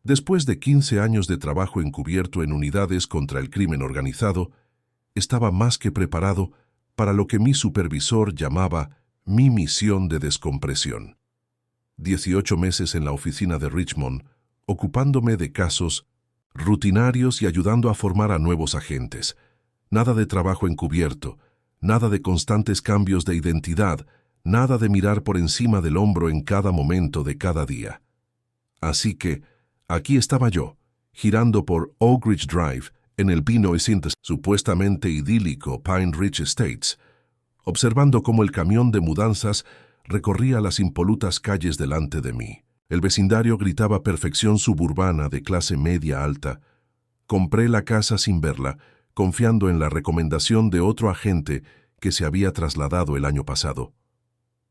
Después de 15 años de trabajo encubierto en unidades contra el crimen organizado, estaba más que preparado para lo que mi supervisor llamaba mi misión de descompresión. 18 meses en la oficina de Richmond, ocupándome de casos rutinarios y ayudando a formar a nuevos agentes. Nada de trabajo encubierto, nada de constantes cambios de identidad, nada de mirar por encima del hombro en cada momento de cada día. Así que, aquí estaba yo, girando por Oak Ridge Drive, en el supuestamente idílico Pine Ridge Estates, observando cómo el camión de mudanzas recorría las impolutas calles delante de mí. El vecindario gritaba perfección suburbana de clase media alta. Compré la casa sin verla, confiando en la recomendación de otro agente que se había trasladado el año pasado.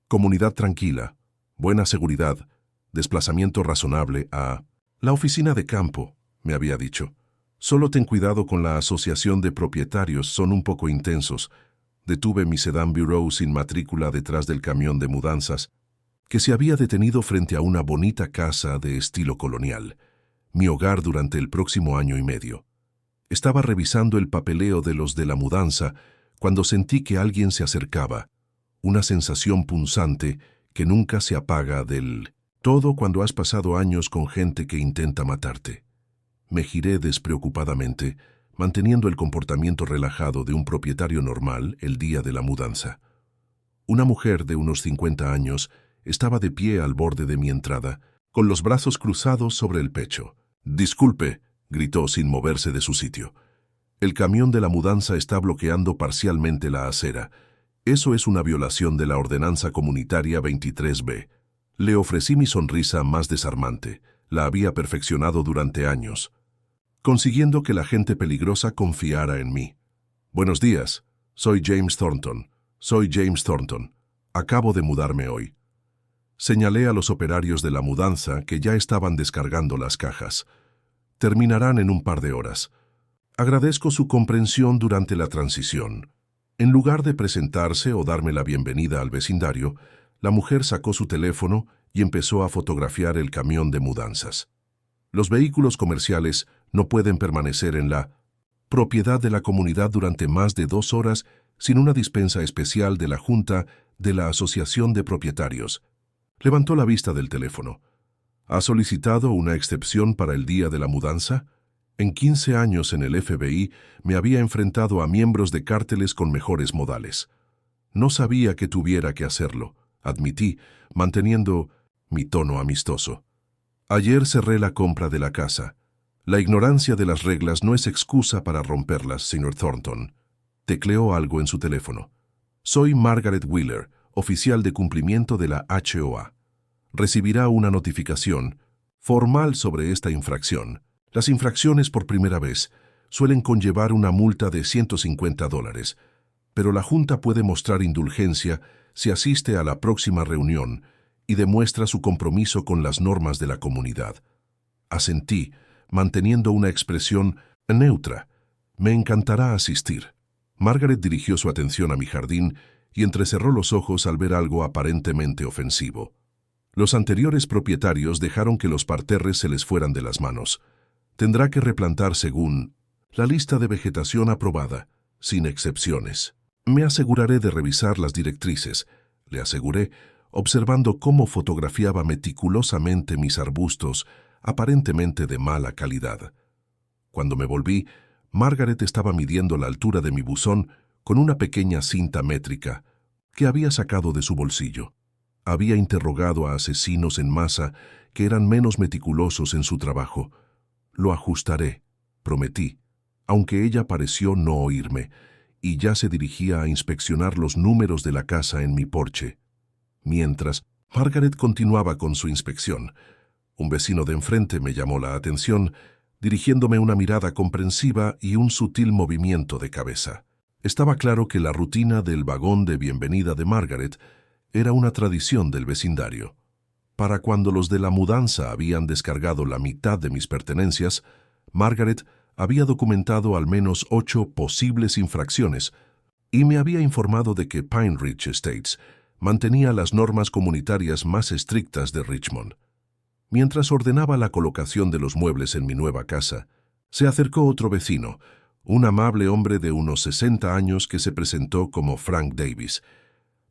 Comunidad tranquila, buena seguridad, desplazamiento razonable a la oficina de campo, me había dicho. Solo ten cuidado con la asociación de propietarios, son un poco intensos. Detuve mi sedán Bureau sin matrícula detrás del camión de mudanzas, que se había detenido frente a una bonita casa de estilo colonial, mi hogar durante el próximo año y medio. Estaba revisando el papeleo de los de la mudanza cuando sentí que alguien se acercaba, una sensación punzante que nunca se apaga del todo cuando has pasado años con gente que intenta matarte. Me giré despreocupadamente, manteniendo el comportamiento relajado de un propietario normal el día de la mudanza. Una mujer de unos 50 años estaba de pie al borde de mi entrada, con los brazos cruzados sobre el pecho. «Disculpe», gritó sin moverse de su sitio. «El camión de la mudanza está bloqueando parcialmente la acera. Eso es una violación de la ordenanza comunitaria 23B». Le ofrecí mi sonrisa más desarmante. La había perfeccionado durante años, consiguiendo que la gente peligrosa confiara en mí. «Buenos días. Soy James Thornton. Soy James Thornton. Acabo de mudarme hoy». Señalé a los operarios de la mudanza que ya estaban descargando las cajas. «Terminarán en un par de horas. Agradezco su comprensión durante la transición». En lugar de presentarse o darme la bienvenida al vecindario, la mujer sacó su teléfono y empezó a fotografiar el camión de mudanzas. Los vehículos comerciales no pueden permanecer en la propiedad de la comunidad durante más de 2 horas sin una dispensa especial de la Junta de la Asociación de Propietarios. Levantó la vista del teléfono. ¿Ha solicitado una excepción para el día de la mudanza? En 15 años en el FBI me había enfrentado a miembros de cárteles con mejores modales. No sabía que tuviera que hacerlo, admití, manteniendo mi tono amistoso. Ayer cerré la compra de la casa. La ignorancia de las reglas no es excusa para romperlas, señor Thornton. Tecleó algo en su teléfono. Soy Margaret Wheeler, oficial de cumplimiento de la HOA. Recibirá una notificación formal sobre esta infracción. Las infracciones por primera vez suelen conllevar una multa de $150, pero la Junta puede mostrar indulgencia si asiste a la próxima reunión y demuestra su compromiso con las normas de la comunidad. Asentí, manteniendo una expresión neutra. Me encantará asistir. Margaret dirigió su atención a mi jardín y entrecerró los ojos al ver algo aparentemente ofensivo. Los anteriores propietarios dejaron que los parterres se les fueran de las manos. Tendrá que replantar según la lista de vegetación aprobada, sin excepciones. Me aseguraré de revisar las directrices, le aseguré, observando cómo fotografiaba meticulosamente mis arbustos, aparentemente de mala calidad. Cuando me volví, Margaret estaba midiendo la altura de mi buzón con una pequeña cinta métrica que había sacado de su bolsillo. Había interrogado a asesinos en masa que eran menos meticulosos en su trabajo. «Lo ajustaré», prometí, aunque ella pareció no oírme, y ya se dirigía a inspeccionar los números de la casa en mi porche. Mientras, Margaret continuaba con su inspección. Un vecino de enfrente me llamó la atención, dirigiéndome una mirada comprensiva y un sutil movimiento de cabeza. Estaba claro que la rutina del vagón de bienvenida de Margaret era una tradición del vecindario. Para cuando los de la mudanza habían descargado la mitad de mis pertenencias, Margaret había documentado al menos 8 posibles infracciones y me había informado de que Pine Ridge Estates mantenía las normas comunitarias más estrictas de Richmond. Mientras ordenaba la colocación de los muebles en mi nueva casa, se acercó otro vecino, un amable hombre de unos 60 años que se presentó como Frank Davis.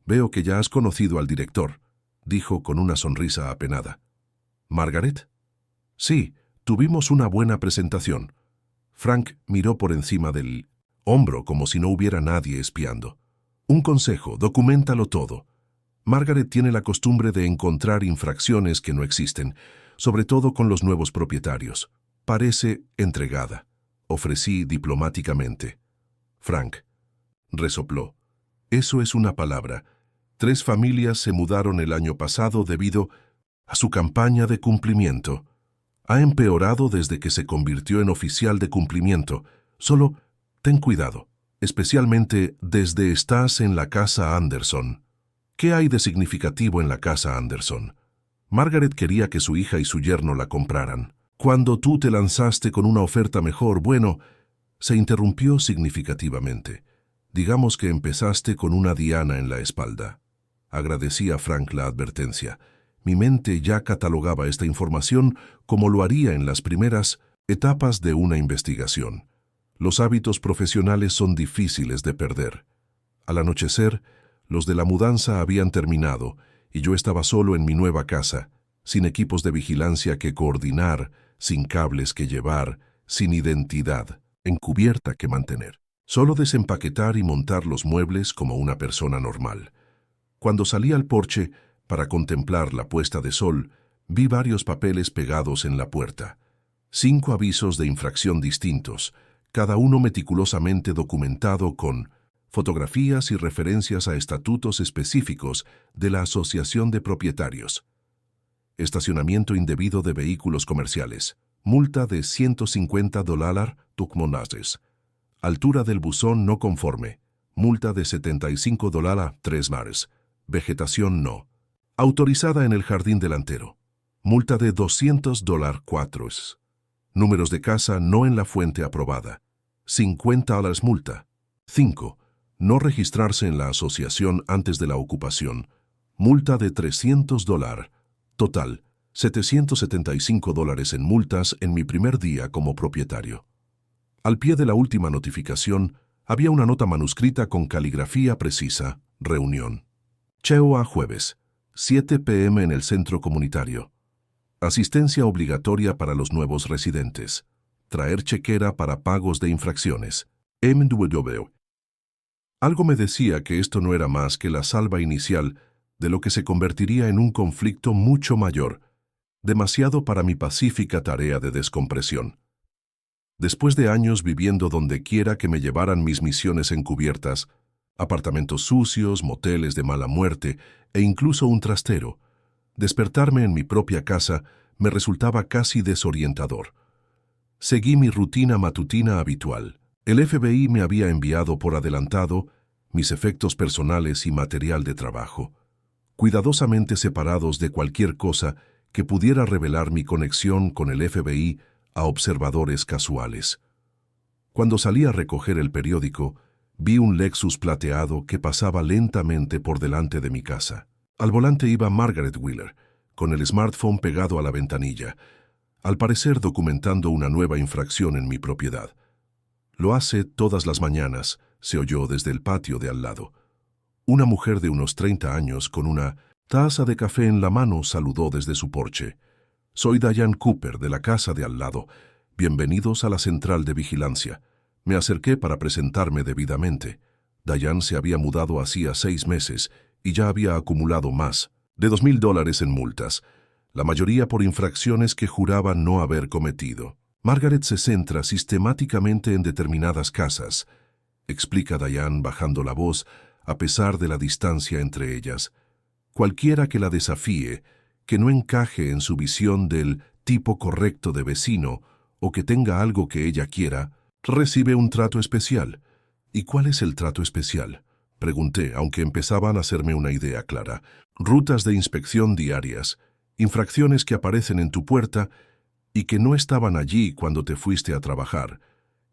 «Veo que ya has conocido al director», dijo con una sonrisa apenada. «¿Margaret?» «Sí, tuvimos una buena presentación». Frank miró por encima del hombro como si no hubiera nadie espiando. «Un consejo, documéntalo todo. Margaret tiene la costumbre de encontrar infracciones que no existen, sobre todo con los nuevos propietarios. Parece entregada», ofrecí diplomáticamente. Frank resopló. «Eso es una palabra. 3 familias se mudaron el año pasado debido a su campaña de cumplimiento. Ha empeorado desde que se convirtió en oficial de cumplimiento. Solo ten cuidado, especialmente desde estás en la casa Anderson». «¿Qué hay de significativo en la casa Anderson?» «Margaret quería que su hija y su yerno la compraran. Cuando tú te lanzaste con una oferta mejor, bueno», se interrumpió significativamente. «Digamos que empezaste con una diana en la espalda». Agradecí a Frank la advertencia. Mi mente ya catalogaba esta información como lo haría en las primeras etapas de una investigación. Los hábitos profesionales son difíciles de perder. Al anochecer, los de la mudanza habían terminado y yo estaba solo en mi nueva casa, sin equipos de vigilancia que coordinar, sin cables que llevar, sin identidad encubierta que mantener. Solo desempaquetar y montar los muebles como una persona normal. Cuando salí al porche para contemplar la puesta de sol, vi varios papeles pegados en la puerta. 5 avisos de infracción distintos, cada uno meticulosamente documentado con fotografías y referencias a estatutos específicos de la Asociación de Propietarios. Estacionamiento indebido de vehículos comerciales. Multa de $150 tukmonases. Altura del buzón no conforme. Multa de $75 3 mars. Vegetación no autorizada en el jardín delantero. Multa de $200 4. Números de casa no en la fuente aprobada. $50 multa. 5. No registrarse en la asociación antes de la ocupación. Multa de $300. Total, $775 en multas en mi primer día como propietario. Al pie de la última notificación, había una nota manuscrita con caligrafía precisa. Reunión. Cheo a jueves, 7 p.m. en el centro comunitario. Asistencia obligatoria para los nuevos residentes. Traer chequera para pagos de infracciones. MW. Algo me decía que esto no era más que la salva inicial de lo que se convertiría en un conflicto mucho mayor, demasiado para mi pacífica tarea de descompresión. Después de años viviendo donde quiera que me llevaran mis misiones encubiertas, apartamentos sucios, moteles de mala muerte e incluso un trastero, despertarme en mi propia casa me resultaba casi desorientador. Seguí mi rutina matutina habitual. El FBI me había enviado por adelantado mis efectos personales y material de trabajo, cuidadosamente separados de cualquier cosa que pudiera revelar mi conexión con el FBI a observadores casuales. Cuando salí a recoger el periódico, vi un Lexus plateado que pasaba lentamente por delante de mi casa. Al volante iba Margaret Wheeler, con el smartphone pegado a la ventanilla, al parecer documentando una nueva infracción en mi propiedad. «Lo hace todas las mañanas», se oyó desde el patio de al lado. Una mujer de unos 30 años con una taza de café en la mano saludó desde su porche. «Soy Diane Cooper, de la casa de al lado. Bienvenidos a la central de vigilancia». Me acerqué para presentarme debidamente. Diane se había mudado hacía 6 meses y ya había acumulado más de $2,000 en multas, la mayoría por infracciones que juraba no haber cometido. «Margaret se centra sistemáticamente en determinadas casas», explica Diane bajando la voz a pesar de la distancia entre ellas. «Cualquiera que la desafíe, que no encaje en su visión del tipo correcto de vecino o que tenga algo que ella quiera, recibe un trato especial». «¿Y cuál es el trato especial?», pregunté, aunque empezaban a hacerme una idea clara. «Rutas de inspección diarias, infracciones que aparecen en tu puerta y que no estaban allí cuando te fuiste a trabajar,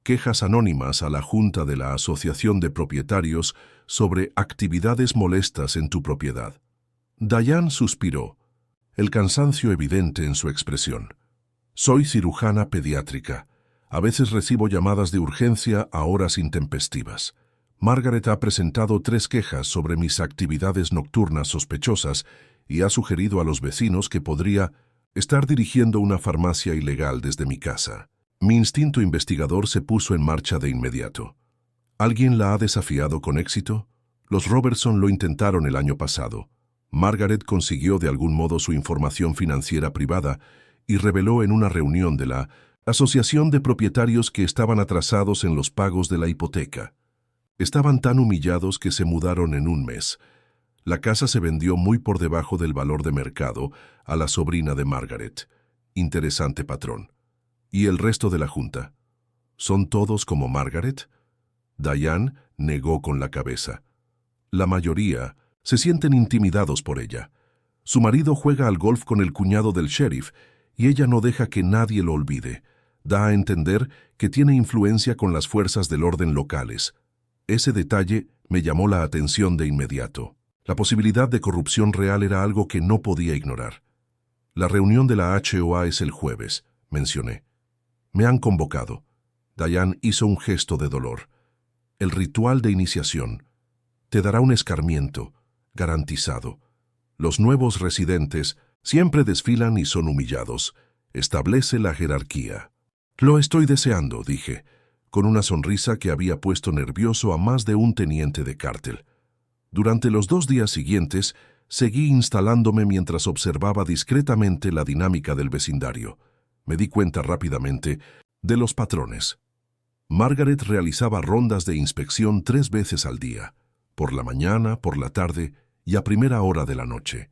quejas anónimas a la Junta de la Asociación de Propietarios sobre actividades molestas en tu propiedad». Diane suspiró. el cansancio evidente en su expresión. Soy cirujana pediátrica. A veces recibo llamadas de urgencia a horas intempestivas. Margaret ha presentado 3 quejas sobre mis actividades nocturnas sospechosas y ha sugerido a los vecinos que podría estar dirigiendo una farmacia ilegal desde mi casa. Mi instinto investigador se puso en marcha de inmediato. ¿Alguien la ha desafiado con éxito? Los Robertson lo intentaron el año pasado. Margaret consiguió de algún modo su información financiera privada y reveló en una reunión de la Asociación de Propietarios que estaban atrasados en los pagos de la hipoteca. Estaban tan humillados que se mudaron en un mes. La casa se vendió muy por debajo del valor de mercado a la sobrina de Margaret. Interesante patrón. ¿Y el resto de la junta? ¿Son todos como Margaret? Diane negó con la cabeza. La mayoría se sienten intimidados por ella. Su marido juega al golf con el cuñado del sheriff y ella no deja que nadie lo olvide. Da a entender que tiene influencia con las fuerzas del orden locales. Ese detalle me llamó la atención de inmediato. La posibilidad de corrupción real era algo que no podía ignorar. La reunión de la HOA es el jueves, mencioné. Me han convocado. Diane hizo un gesto de dolor. El ritual de iniciación te dará un escarmiento, garantizado. Los nuevos residentes siempre desfilan y son humillados. Establece la jerarquía. Lo estoy deseando, dije, con una sonrisa que había puesto nervioso a más de un teniente de cártel. Durante los 2 días siguientes, seguí instalándome mientras observaba discretamente la dinámica del vecindario. Me di cuenta rápidamente de los patrones. Margaret realizaba rondas de inspección 3 veces al día, por la mañana, por la tarde y a primera hora de la noche.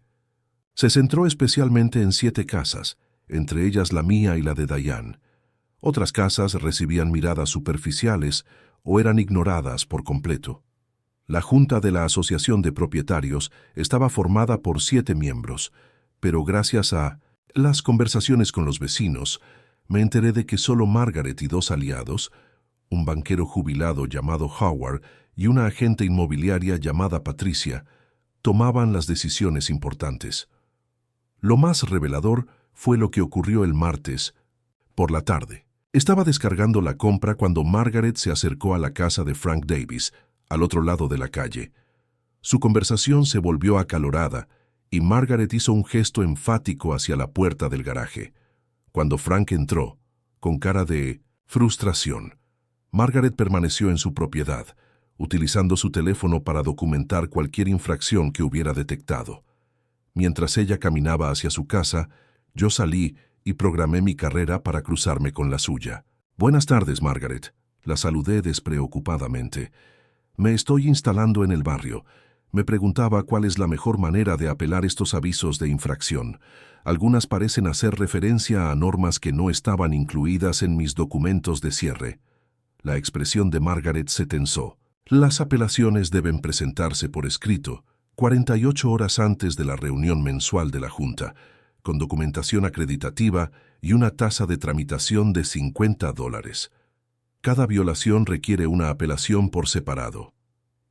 Se centró especialmente en 7 casas, entre ellas la mía y la de Diane. Otras casas recibían miradas superficiales o eran ignoradas por completo. La junta de la Asociación de Propietarios estaba formada por 7 miembros, pero gracias a las conversaciones con los vecinos, me enteré de que solo Margaret y 2 aliados, un banquero jubilado llamado Howard y una agente inmobiliaria llamada Patricia, tomaban las decisiones importantes. Lo más revelador fue lo que ocurrió el martes, por la tarde. Estaba descargando la compra cuando Margaret se acercó a la casa de Frank Davis, al otro lado de la calle. Su conversación se volvió acalorada y Margaret hizo un gesto enfático hacia la puerta del garaje. Cuando Frank entró, con cara de frustración, Margaret permaneció en su propiedad, utilizando su teléfono para documentar cualquier infracción que hubiera detectado. Mientras ella caminaba hacia su casa, yo salí y programé mi carrera para cruzarme con la suya. «Buenas tardes, Margaret», la saludé despreocupadamente. «Me estoy instalando en el barrio. Me preguntaba cuál es la mejor manera de apelar estos avisos de infracción. Algunas parecen hacer referencia a normas que no estaban incluidas en mis documentos de cierre». La expresión de Margaret se tensó. «Las apelaciones deben presentarse por escrito, 48 horas antes de la reunión mensual de la Junta, con documentación acreditativa y una tasa de tramitación de $50. Cada violación requiere una apelación por separado».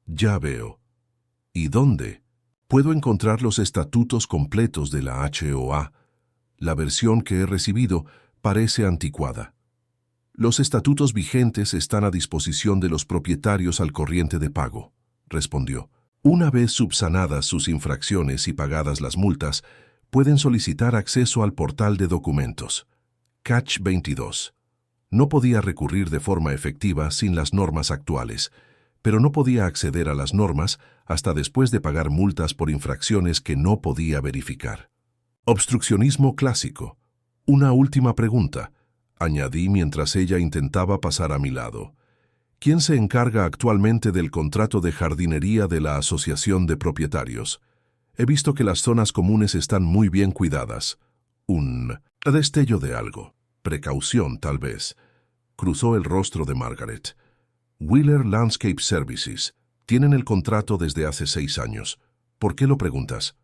«Ya veo». «¿Y dónde?» «Puedo encontrar los estatutos completos de la HOA. La versión que he recibido parece anticuada». «Los estatutos vigentes están a disposición de los propietarios al corriente de pago», respondió. «Una vez subsanadas sus infracciones y pagadas las multas, pueden solicitar acceso al portal de documentos. Catch 22. No podía recurrir de forma efectiva sin las normas actuales, pero no podía acceder a las normas hasta después de pagar multas por infracciones que no podía verificar». «Obstruccionismo clásico. Una última pregunta», añadí mientras ella intentaba pasar a mi lado. «¿Quién se encarga actualmente del contrato de jardinería de la Asociación de Propietarios? He visto que las zonas comunes están muy bien cuidadas». Un destello de algo. Precaución, tal vez. Cruzó el rostro de Margaret. «Wheeler Landscape Services. Tienen el contrato desde hace 6 años. ¿Por qué lo preguntas?»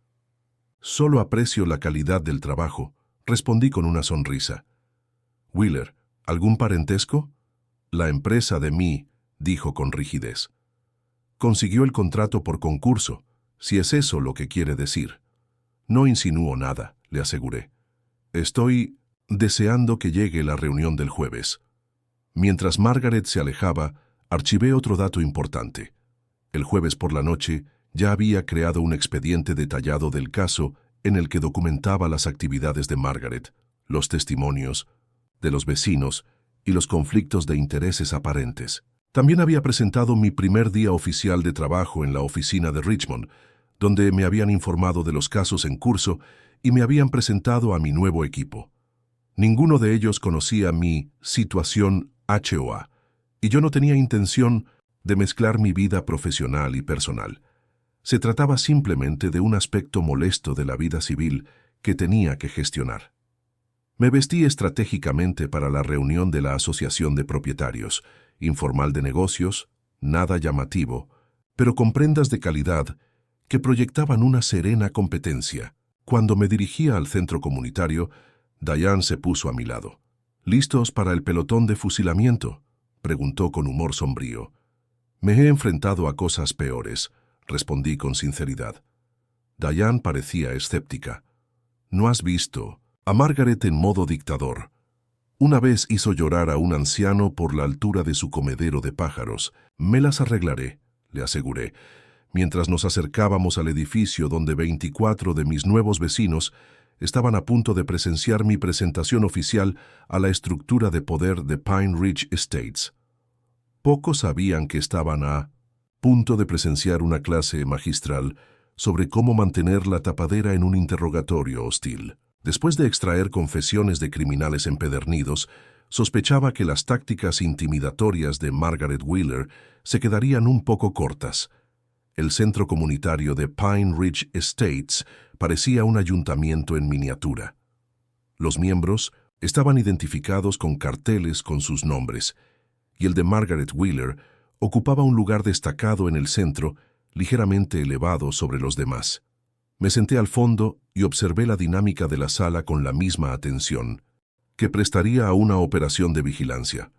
«Solo aprecio la calidad del trabajo», respondí con una sonrisa. «Wheeler, ¿algún parentesco?» «La empresa de mí», dijo con rigidez. «Consiguió el contrato por concurso, si es eso lo que quiere decir». «No insinúo nada», le aseguré. Estoy deseando que llegue la reunión del jueves. Mientras Margaret se alejaba, archivé otro dato importante. El jueves por la noche ya había creado un expediente detallado del caso en el que documentaba las actividades de Margaret, los testimonios de los vecinos y los conflictos de intereses aparentes. También había presentado mi primer día oficial de trabajo en la oficina de Richmond, donde me habían informado de los casos en curso y me habían presentado a mi nuevo equipo. Ninguno de ellos conocía mi situación HOA, y yo no tenía intención de mezclar mi vida profesional y personal. Se trataba simplemente de un aspecto molesto de la vida civil que tenía que gestionar. Me vestí estratégicamente para la reunión de la Asociación de Propietarios, informal de negocios, nada llamativo, pero con prendas de calidad que proyectaban una serena competencia. Cuando me dirigía al centro comunitario, Diane se puso a mi lado. ¿Listos para el pelotón de fusilamiento?, preguntó con humor sombrío. Me he enfrentado a cosas peores, respondí con sinceridad. Diane parecía escéptica. ¿No has visto a Margaret en modo dictador? Una vez hizo llorar a un anciano por la altura de su comedero de pájaros. Me las arreglaré, le aseguré, mientras nos acercábamos al edificio donde 24 de mis nuevos vecinos estaban a punto de presenciar mi presentación oficial a la estructura de poder de Pine Ridge Estates. Pocos sabían que estaban a punto de presenciar una clase magistral sobre cómo mantener la tapadera en un interrogatorio hostil. Después de extraer confesiones de criminales empedernidos, sospechaba que las tácticas intimidatorias de Margaret Wheeler se quedarían un poco cortas. El centro comunitario de Pine Ridge Estates parecía un ayuntamiento en miniatura. Los miembros estaban identificados con carteles con sus nombres, y el de Margaret Wheeler ocupaba un lugar destacado en el centro, ligeramente elevado sobre los demás. Me senté al fondo y observé la dinámica de la sala con la misma atención que prestaría a una operación de vigilancia.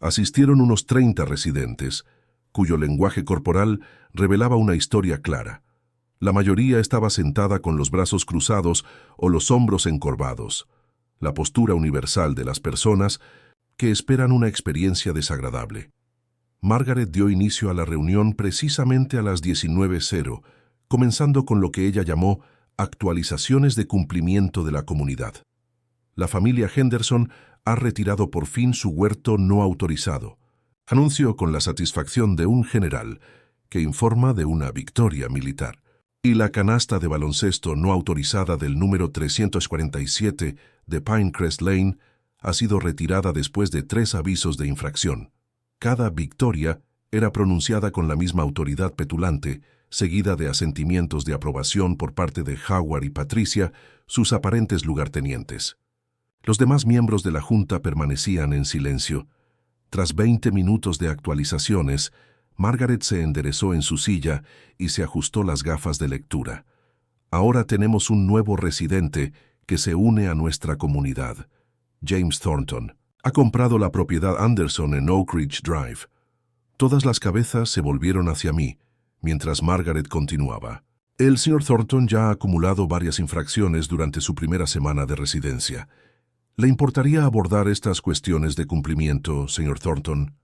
Asistieron unos 30 residentes, cuyo lenguaje corporal revelaba una historia clara. La mayoría estaba sentada con los brazos cruzados o los hombros encorvados, la postura universal de las personas que esperan una experiencia desagradable. Margaret dio inicio a la reunión precisamente a las 19:00, comenzando con lo que ella llamó actualizaciones de cumplimiento de la comunidad. La familia Henderson ha retirado por fin su huerto no autorizado, anunció con la satisfacción de un general que informa de una victoria militar. Y la canasta de baloncesto no autorizada del número 347 de Pinecrest Lane ha sido retirada después de 3 avisos de infracción. Cada victoria era pronunciada con la misma autoridad petulante, seguida de asentimientos de aprobación por parte de Howard y Patricia, sus aparentes lugartenientes. Los demás miembros de la Junta permanecían en silencio. Tras 20 minutos de actualizaciones, Margaret se enderezó en su silla y se ajustó las gafas de lectura. Ahora tenemos un nuevo residente que se une a nuestra comunidad. James Thornton ha comprado la propiedad Anderson en Oak Ridge Drive. Todas las cabezas se volvieron hacia mí, mientras Margaret continuaba. El señor Thornton ya ha acumulado varias infracciones durante su primera semana de residencia. ¿Le importaría abordar estas cuestiones de cumplimiento, señor Thornton?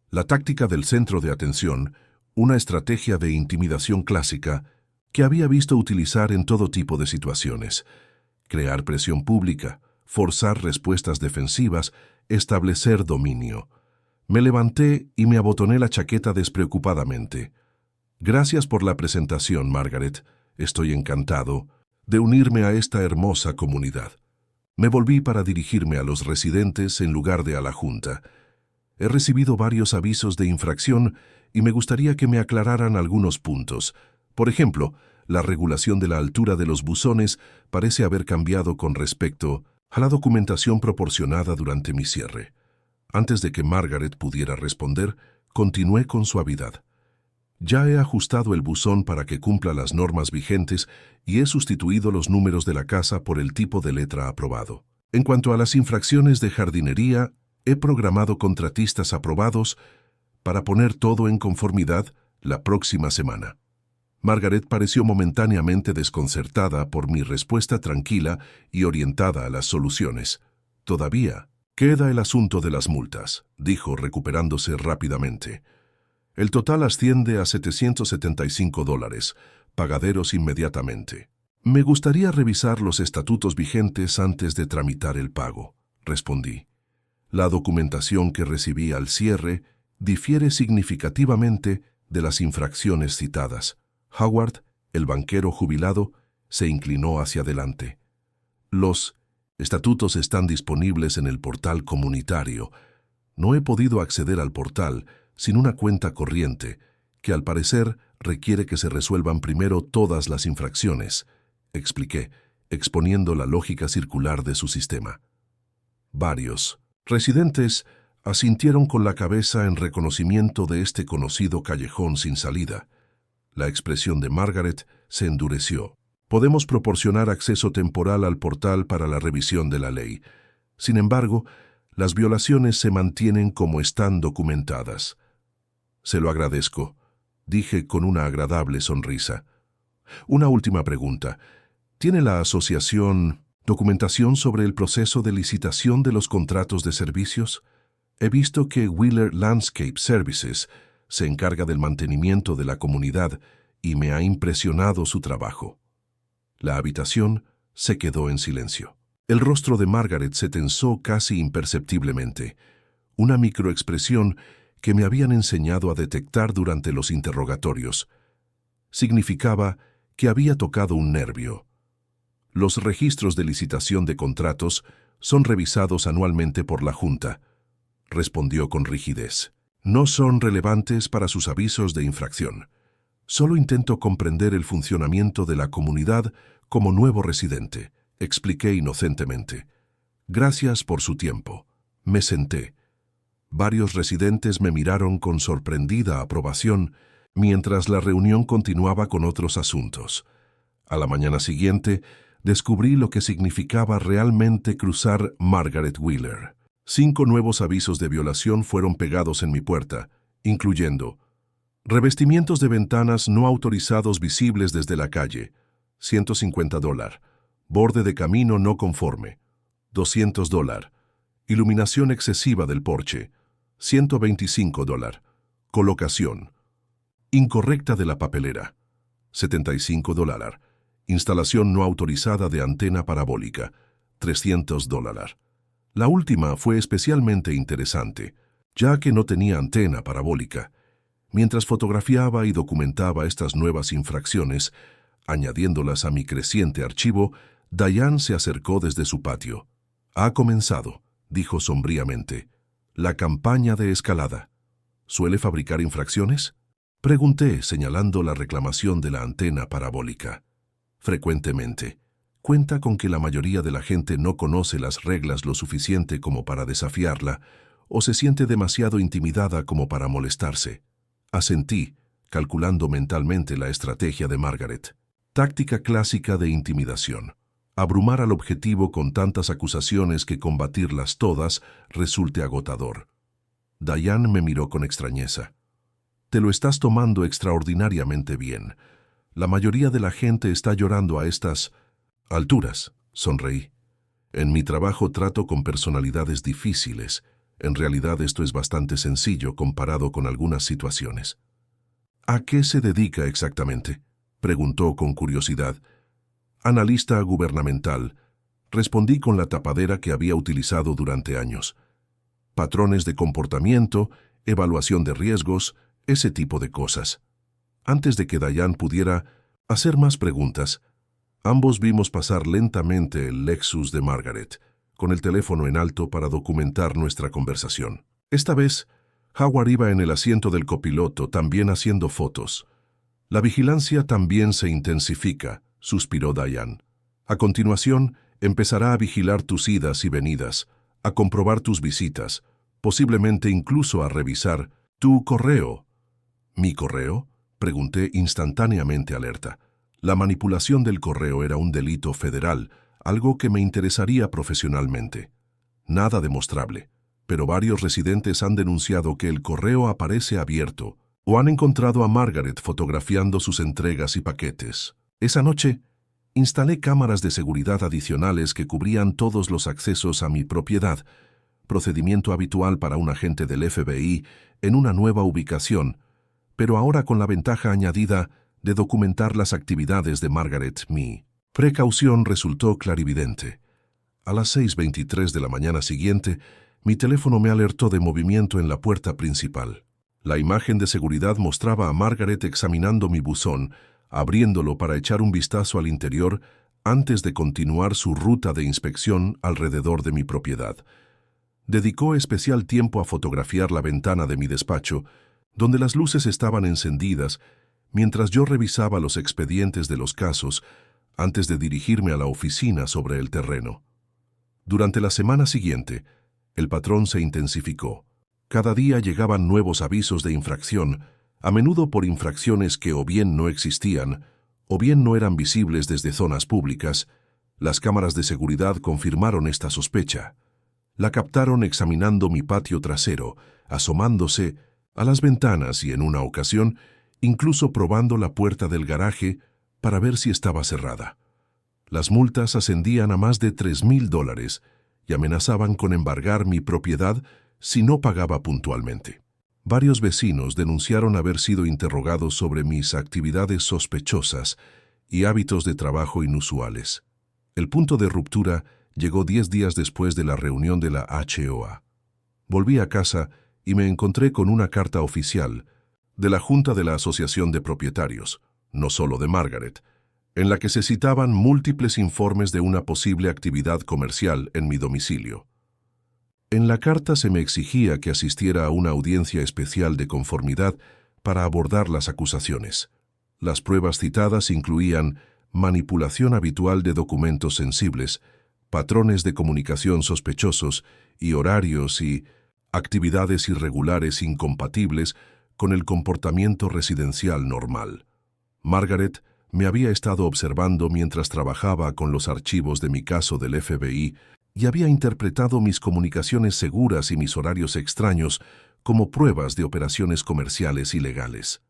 La táctica del centro de atención, una estrategia de intimidación clásica que había visto utilizar en todo tipo de situaciones. Crear presión pública, forzar respuestas defensivas, establecer dominio. Me levanté y me abotoné la chaqueta despreocupadamente. Gracias por la presentación, Margaret. Estoy encantado de unirme a esta hermosa comunidad. Me volví para dirigirme a los residentes en lugar de a la Junta. He recibido varios avisos de infracción y me gustaría que me aclararan algunos puntos. Por ejemplo, la regulación de la altura de los buzones parece haber cambiado con respecto a la documentación proporcionada durante mi cierre. Antes de que Margaret pudiera responder, continué con suavidad. Ya he ajustado el buzón para que cumpla las normas vigentes y he sustituido los números de la casa por el tipo de letra aprobado. En cuanto a las infracciones de jardinería, he programado contratistas aprobados para poner todo en conformidad la próxima semana. Margaret pareció momentáneamente desconcertada por mi respuesta tranquila y orientada a las soluciones. Todavía queda el asunto de las multas, dijo recuperándose rápidamente. El total asciende a $775, pagaderos inmediatamente. Me gustaría revisar los estatutos vigentes antes de tramitar el pago, respondí. La documentación que recibí al cierre difiere significativamente de las infracciones citadas. Howard, el banquero jubilado, se inclinó hacia adelante. Los estatutos están disponibles en el portal comunitario. No he podido acceder al portal sin una cuenta corriente, que al parecer requiere que se resuelvan primero todas las infracciones, expliqué, exponiendo la lógica circular de su sistema. Varios residentes asintieron con la cabeza en reconocimiento de este conocido callejón sin salida. La expresión de Margaret se endureció. Podemos proporcionar acceso temporal al portal para la revisión de la ley. Sin embargo, las violaciones se mantienen como están documentadas. Se lo agradezco, dije con una agradable sonrisa. Una última pregunta. ¿Tiene la asociación documentación sobre el proceso de licitación de los contratos de servicios? He visto que Wheeler Landscape Services se encarga del mantenimiento de la comunidad y me ha impresionado su trabajo. La habitación se quedó en silencio. El rostro de Margaret se tensó casi imperceptiblemente, una microexpresión que me habían enseñado a detectar durante los interrogatorios. Significaba que había tocado un nervio. Los registros de licitación de contratos son revisados anualmente por la Junta, respondió con rigidez. No son relevantes para sus avisos de infracción. Solo intento comprender el funcionamiento de la comunidad como nuevo residente, expliqué inocentemente. Gracias por su tiempo. Me senté. Varios residentes me miraron con sorprendida aprobación mientras la reunión continuaba con otros asuntos. A la mañana siguiente, descubrí lo que significaba realmente cruzar Margaret Wheeler. 5 nuevos avisos de violación fueron pegados en mi puerta, incluyendo revestimientos de ventanas no autorizados visibles desde la calle, $150. Borde de camino no conforme, $200. Iluminación excesiva del porche, $125. Colocación incorrecta de la papelera, $75. Instalación no autorizada de antena parabólica, $300. La última fue especialmente interesante, ya que no tenía antena parabólica. Mientras fotografiaba y documentaba estas nuevas infracciones, añadiéndolas a mi creciente archivo, Diane se acercó desde su patio. «Ha comenzado», dijo sombríamente, «la campaña de escalada». ¿Suele fabricar infracciones?, pregunté, señalando la reclamación de la antena parabólica. Frecuentemente. Cuenta con que la mayoría de la gente no conoce las reglas lo suficiente como para desafiarla o se siente demasiado intimidada como para molestarse. Asentí, calculando mentalmente la estrategia de Margaret. Táctica clásica de intimidación. Abrumar al objetivo con tantas acusaciones que combatirlas todas resulte agotador. Diane me miró con extrañeza. «Te lo estás tomando extraordinariamente bien. La mayoría de la gente está llorando a estas alturas», sonreí. «En mi trabajo trato con personalidades difíciles. En realidad esto es bastante sencillo comparado con algunas situaciones». «¿A qué se dedica exactamente?», preguntó con curiosidad. «Analista gubernamental», respondí con la tapadera que había utilizado durante años. «Patrones de comportamiento, evaluación de riesgos, ese tipo de cosas». Antes de que Diane pudiera hacer más preguntas, ambos vimos pasar lentamente el Lexus de Margaret, con el teléfono en alto para documentar nuestra conversación. Esta vez, Howard iba en el asiento del copiloto, también haciendo fotos. «La vigilancia también se intensifica», suspiró Diane. «A continuación, empezará a vigilar tus idas y venidas, a comprobar tus visitas, posiblemente incluso a revisar tu correo». «¿Mi correo?», pregunté instantáneamente alerta. La manipulación del correo era un delito federal, algo que me interesaría profesionalmente. Nada demostrable, pero varios residentes han denunciado que el correo aparece abierto, o han encontrado a Margaret fotografiando sus entregas y paquetes. Esa noche, instalé cámaras de seguridad adicionales que cubrían todos los accesos a mi propiedad, procedimiento habitual para un agente del FBI en una nueva ubicación, pero ahora con la ventaja añadida de documentar las actividades de Margaret. Mi precaución resultó clarividente. A las 6:23 de la mañana siguiente, mi teléfono me alertó de movimiento en la puerta principal. La imagen de seguridad mostraba a Margaret examinando mi buzón, abriéndolo para echar un vistazo al interior antes de continuar su ruta de inspección alrededor de mi propiedad. Dedicó especial tiempo a fotografiar la ventana de mi despacho, donde las luces estaban encendidas, mientras yo revisaba los expedientes de los casos antes de dirigirme a la oficina sobre el terreno. Durante la semana siguiente, el patrón se intensificó. Cada día llegaban nuevos avisos de infracción, a menudo por infracciones que o bien no existían, o bien no eran visibles desde zonas públicas. Las cámaras de seguridad confirmaron esta sospecha. La captaron examinando mi patio trasero, asomándose a las ventanas y en una ocasión, incluso probando la puerta del garaje para ver si estaba cerrada. Las multas ascendían a más de $3,000 y amenazaban con embargar mi propiedad si no pagaba puntualmente. Varios vecinos denunciaron haber sido interrogados sobre mis actividades sospechosas y hábitos de trabajo inusuales. El punto de ruptura llegó 10 días después de la reunión de la HOA. Volví a casa y me encontré con una carta oficial de la Junta de la Asociación de Propietarios, no solo de Margaret, en la que se citaban múltiples informes de una posible actividad comercial en mi domicilio. En la carta se me exigía que asistiera a una audiencia especial de conformidad para abordar las acusaciones. Las pruebas citadas incluían manipulación habitual de documentos sensibles, patrones de comunicación sospechosos y horarios y actividades irregulares incompatibles con el comportamiento residencial normal. Margaret me había estado observando mientras trabajaba con los archivos de mi caso del FBI y había interpretado mis comunicaciones seguras y mis horarios extraños como pruebas de operaciones comerciales ilegales.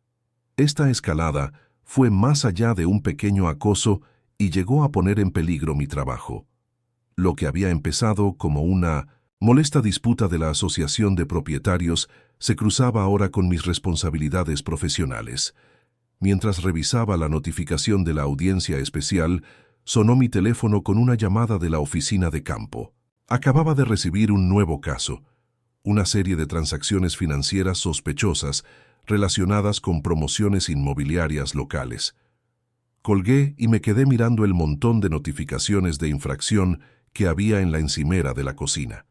Esta escalada fue más allá de un pequeño acoso y llegó a poner en peligro mi trabajo. Lo que había empezado como una molesta disputa de la Asociación de Propietarios se cruzaba ahora con mis responsabilidades profesionales. Mientras revisaba la notificación de la audiencia especial, sonó mi teléfono con una llamada de la oficina de campo. Acababa de recibir un nuevo caso, una serie de transacciones financieras sospechosas relacionadas con promociones inmobiliarias locales. Colgué y me quedé mirando el montón de notificaciones de infracción que había en la encimera de la cocina.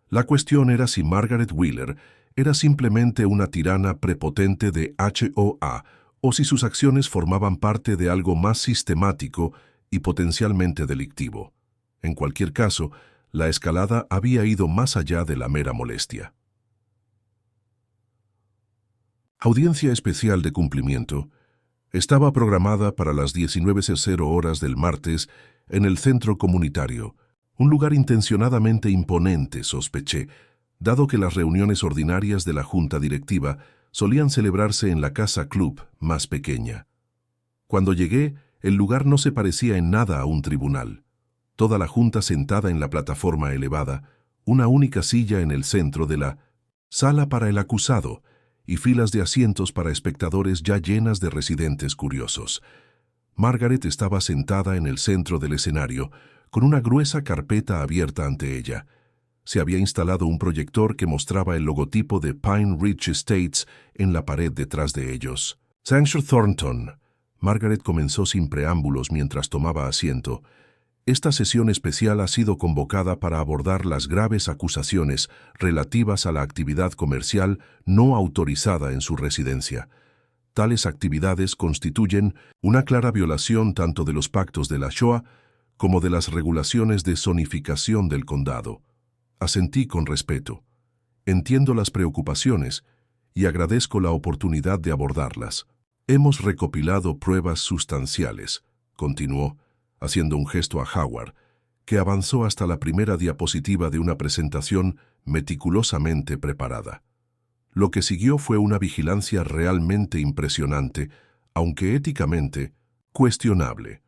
La cuestión era si Margaret Wheeler era simplemente una tirana prepotente de HOA o si sus acciones formaban parte de algo más sistemático y potencialmente delictivo. En cualquier caso, la escalada había ido más allá de la mera molestia. Audiencia especial de cumplimiento estaba programada para las 19:00 horas del martes en el centro comunitario, un lugar intencionadamente imponente, sospeché, dado que las reuniones ordinarias de la junta directiva solían celebrarse en la casa club más pequeña. Cuando llegué, el lugar no se parecía en nada a un tribunal. Toda la junta sentada en la plataforma elevada, una única silla en el centro de la sala para el acusado y filas de asientos para espectadores ya llenas de residentes curiosos. Margaret estaba sentada en el centro del escenario, con una gruesa carpeta abierta ante ella. Se había instalado un proyector que mostraba el logotipo de Pine Ridge Estates en la pared detrás de ellos. Sanchez Thornton. Margaret comenzó sin preámbulos mientras tomaba asiento. Esta sesión especial ha sido convocada para abordar las graves acusaciones relativas a la actividad comercial no autorizada en su residencia. Tales actividades constituyen una clara violación tanto de los pactos de la SHOA como de las regulaciones de zonificación del condado. Asentí con respeto. Entiendo las preocupaciones y agradezco la oportunidad de abordarlas. Hemos recopilado pruebas sustanciales, continuó, haciendo un gesto a Howard, que avanzó hasta la primera diapositiva de una presentación meticulosamente preparada. Lo que siguió fue una vigilancia realmente impresionante, aunque éticamente cuestionable.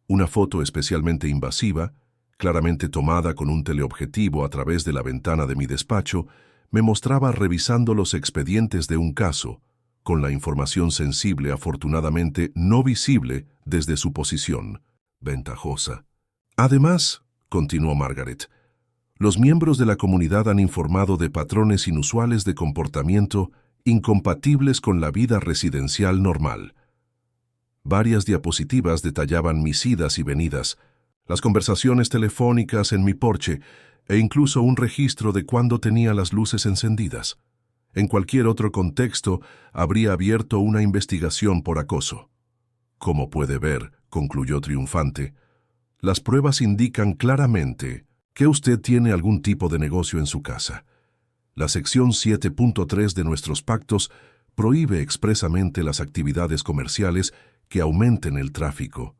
Una foto especialmente invasiva, claramente tomada con un teleobjetivo a través de la ventana de mi despacho, me mostraba revisando los expedientes de un caso, con la información sensible afortunadamente no visible desde su posición ventajosa. Además, continuó Margaret, los miembros de la comunidad han informado de patrones inusuales de comportamiento incompatibles con la vida residencial normal. Varias diapositivas detallaban mis idas y venidas, las conversaciones telefónicas en mi porche e incluso un registro de cuándo tenía las luces encendidas. En cualquier otro contexto, habría abierto una investigación por acoso. Como puede ver, concluyó triunfante, las pruebas indican claramente que usted tiene algún tipo de negocio en su casa. La sección 7.3 de nuestros pactos prohíbe expresamente las actividades comerciales que aumenten el tráfico,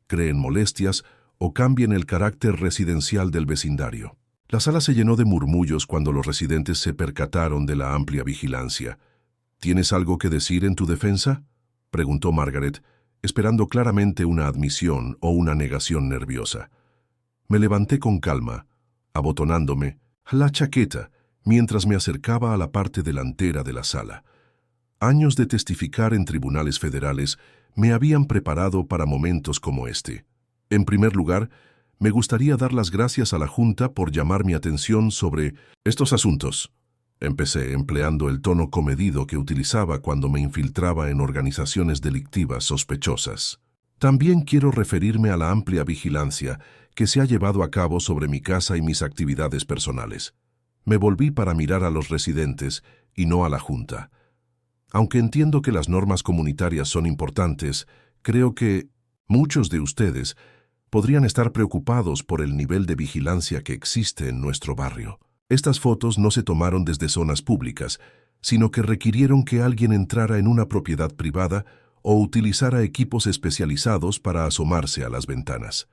creen molestias o cambien el carácter residencial del vecindario. La sala se llenó de murmullos cuando los residentes se percataron de la amplia vigilancia. ¿Tienes algo que decir en tu defensa?, preguntó Margaret, esperando claramente una admisión o una negación nerviosa. Me levanté con calma, abotonándome la chaqueta, mientras me acercaba a la parte delantera de la sala. Años de testificar en tribunales federales me habían preparado para momentos como este. En primer lugar, me gustaría dar las gracias a la Junta por llamar mi atención sobre estos asuntos. Empecé empleando el tono comedido que utilizaba cuando me infiltraba en organizaciones delictivas sospechosas. También quiero referirme a la amplia vigilancia que se ha llevado a cabo sobre mi casa y mis actividades personales. Me volví para mirar a los residentes y no a la Junta. Aunque entiendo que las normas comunitarias son importantes, creo que muchos de ustedes podrían estar preocupados por el nivel de vigilancia que existe en nuestro barrio. Estas fotos no se tomaron desde zonas públicas, sino que requirieron que alguien entrara en una propiedad privada o utilizara equipos especializados para asomarse a las ventanas.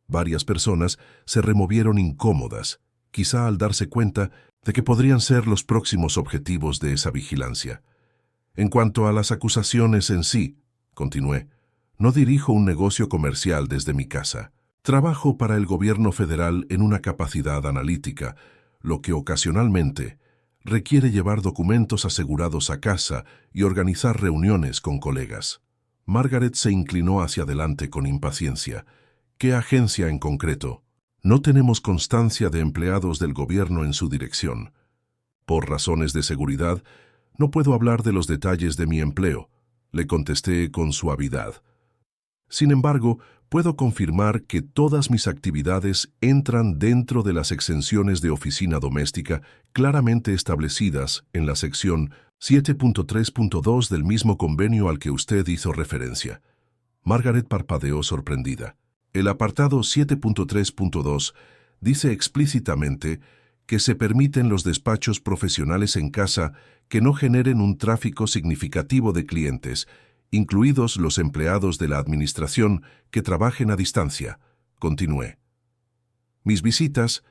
Varias personas se removieron incómodas, quizá al darse cuenta de que podrían ser los próximos objetivos de esa vigilancia. En cuanto a las acusaciones en sí, continué, no dirijo un negocio comercial desde mi casa. Trabajo para el gobierno federal en una capacidad analítica, lo que ocasionalmente requiere llevar documentos asegurados a casa y organizar reuniones con colegas. Margaret se inclinó hacia adelante con impaciencia. ¿Qué agencia en concreto? No tenemos constancia de empleados del gobierno en su dirección. Por razones de seguridad, no puedo hablar de los detalles de mi empleo, le contesté con suavidad. Sin embargo, puedo confirmar que todas mis actividades entran dentro de las exenciones de oficina doméstica claramente establecidas en la sección 7.3.2 del mismo convenio al que usted hizo referencia. Margaret parpadeó sorprendida. El apartado 7.3.2 dice explícitamente que se permiten los despachos profesionales en casa que no generen un tráfico significativo de clientes, incluidos los empleados de la administración que trabajen a distancia. Continué. Mis visitas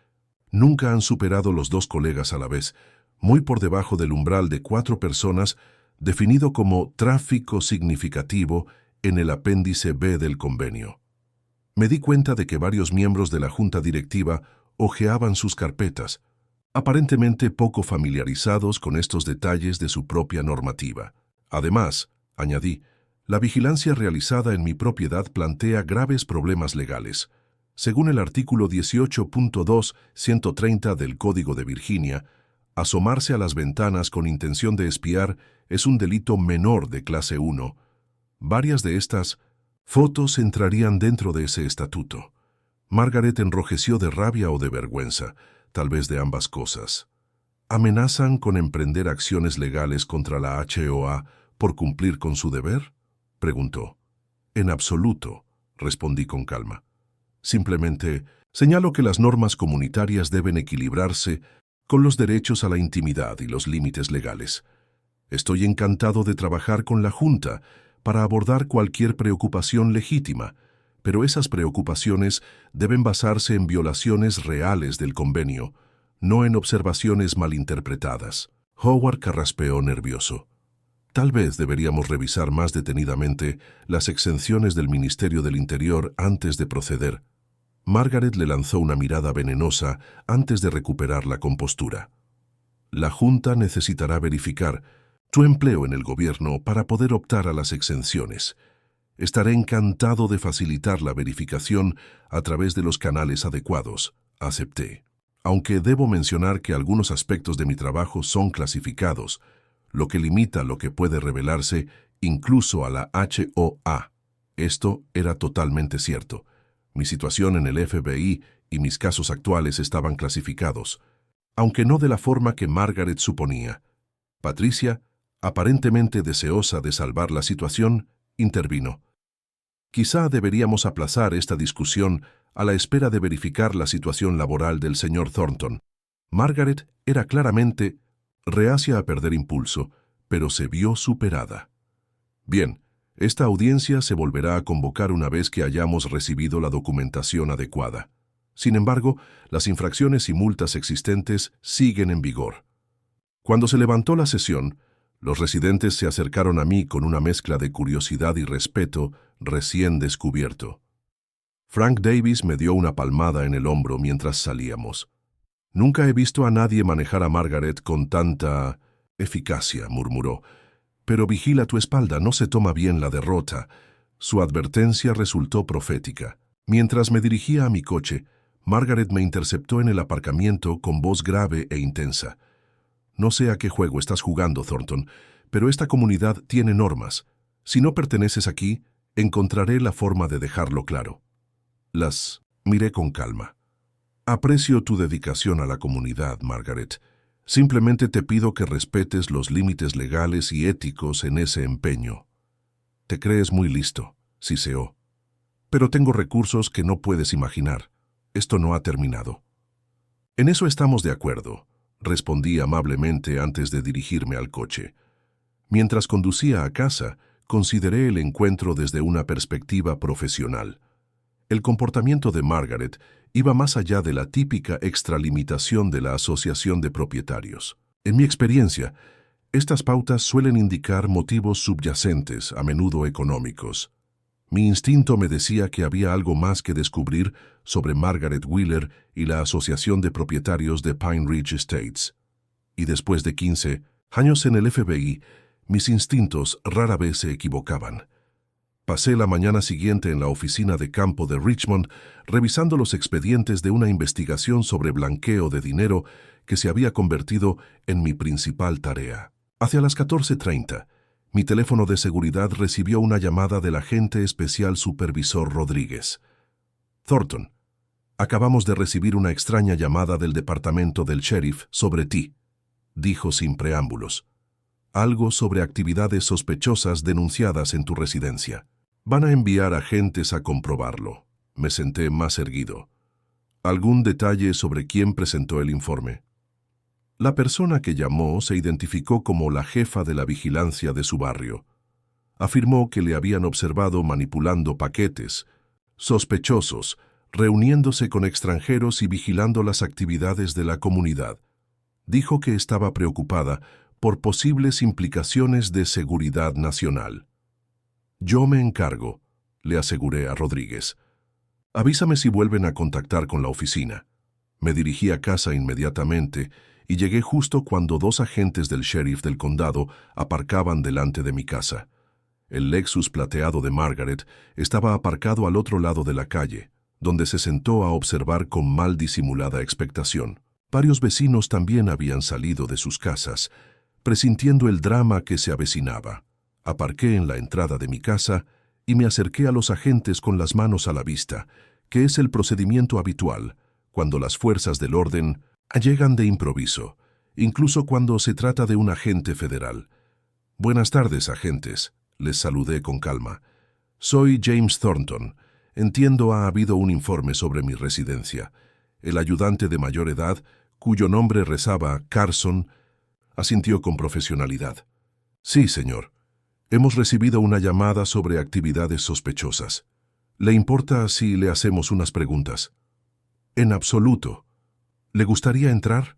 nunca han superado los 2 colegas a la vez, muy por debajo del umbral de 4 personas definido como tráfico significativo en el apéndice B del convenio. Me di cuenta de que varios miembros de la junta directiva hojeaban sus carpetas, aparentemente poco familiarizados con estos detalles de su propia normativa. Además, añadí, la vigilancia realizada en mi propiedad plantea graves problemas legales. Según el artículo 18.2.130 del Código de Virginia, asomarse a las ventanas con intención de espiar es un delito menor de clase 1. Varias de estas fotos entrarían dentro de ese estatuto. Margaret enrojeció de rabia o de vergüenza, tal vez de ambas cosas. ¿Amenazan con emprender acciones legales contra la HOA por cumplir con su deber?, preguntó. En absoluto, respondí con calma. Simplemente señalo que las normas comunitarias deben equilibrarse con los derechos a la intimidad y los límites legales. Estoy encantado de trabajar con la Junta para abordar cualquier preocupación legítima, pero esas preocupaciones deben basarse en violaciones reales del convenio, no en observaciones malinterpretadas. Howard carraspeó nervioso. Tal vez deberíamos revisar más detenidamente las exenciones del Ministerio del Interior antes de proceder. Margaret le lanzó una mirada venenosa antes de recuperar la compostura. La Junta necesitará verificar tu empleo en el gobierno para poder optar a las exenciones. Estaré encantado de facilitar la verificación a través de los canales adecuados. Acepté. Aunque debo mencionar que algunos aspectos de mi trabajo son clasificados, lo que limita lo que puede revelarse incluso a la HOA. Esto era totalmente cierto. Mi situación en el FBI y mis casos actuales estaban clasificados, aunque no de la forma que Margaret suponía. Patricia, aparentemente deseosa de salvar la situación, intervino. Quizá deberíamos aplazar esta discusión a la espera de verificar la situación laboral del señor Thornton. Margaret era claramente reacia a perder impulso, pero se vio superada. Bien, esta audiencia se volverá a convocar una vez que hayamos recibido la documentación adecuada. Sin embargo, las infracciones y multas existentes siguen en vigor. Cuando se levantó la sesión, los residentes se acercaron a mí con una mezcla de curiosidad y respeto recién descubierto. Frank Davis me dio una palmada en el hombro mientras salíamos. «Nunca he visto a nadie manejar a Margaret con tanta eficacia», murmuró. «Pero vigila tu espalda, no se toma bien la derrota». Su advertencia resultó profética. Mientras me dirigía a mi coche, Margaret me interceptó en el aparcamiento con voz grave e intensa. «No sé a qué juego estás jugando, Thornton, pero esta comunidad tiene normas. Si no perteneces aquí, encontraré la forma de dejarlo claro». Las miré con calma. «Aprecio tu dedicación a la comunidad, Margaret. Simplemente te pido que respetes los límites legales y éticos en ese empeño. Te crees muy listo», siseó. «Pero tengo recursos que no puedes imaginar. Esto no ha terminado». «En eso estamos de acuerdo», respondí amablemente antes de dirigirme al coche. Mientras conducía a casa, consideré el encuentro desde una perspectiva profesional. El comportamiento de Margaret iba más allá de la típica extralimitación de la asociación de propietarios. En mi experiencia, estas pautas suelen indicar motivos subyacentes, a menudo económicos. Mi instinto me decía que había algo más que descubrir sobre Margaret Wheeler y la Asociación de Propietarios de Pine Ridge Estates. Y después de 15 años en el FBI, mis instintos rara vez se equivocaban. Pasé la mañana siguiente en la oficina de campo de Richmond revisando los expedientes de una investigación sobre blanqueo de dinero que se había convertido en mi principal tarea. Hacia las 14:30, mi teléfono de seguridad recibió una llamada del agente especial supervisor Rodríguez. «Thornton, acabamos de recibir una extraña llamada del departamento del sheriff sobre ti», dijo sin preámbulos. «Algo sobre actividades sospechosas denunciadas en tu residencia. Van a enviar agentes a comprobarlo». Me senté más erguido. «¿Algún detalle sobre quién presentó el informe?» La persona que llamó se identificó como la jefa de la vigilancia de su barrio. Afirmó que le habían observado manipulando paquetes, sospechosos, reuniéndose con extranjeros y vigilando las actividades de la comunidad. Dijo que estaba preocupada por posibles implicaciones de seguridad nacional. «Yo me encargo», le aseguré a Rodríguez. «Avísame si vuelven a contactar con la oficina». Me dirigí a casa inmediatamente y llegué justo cuando 2 agentes del sheriff del condado aparcaban delante de mi casa. El Lexus plateado de Margaret estaba aparcado al otro lado de la calle, donde se sentó a observar con mal disimulada expectación. Varios vecinos también habían salido de sus casas, presintiendo el drama que se avecinaba. Aparqué en la entrada de mi casa y me acerqué a los agentes con las manos a la vista, que es el procedimiento habitual cuando las fuerzas del orden llegan de improviso, incluso cuando se trata de un agente federal. «Buenas tardes, agentes», les saludé con calma. «Soy James Thornton. Entiendo ha habido un informe sobre mi residencia». El ayudante de mayor edad, cuyo nombre rezaba Carson, asintió con profesionalidad. «Sí, señor. Hemos recibido una llamada sobre actividades sospechosas. ¿Le importa si le hacemos unas preguntas?» «En absoluto. ¿Le gustaría entrar?»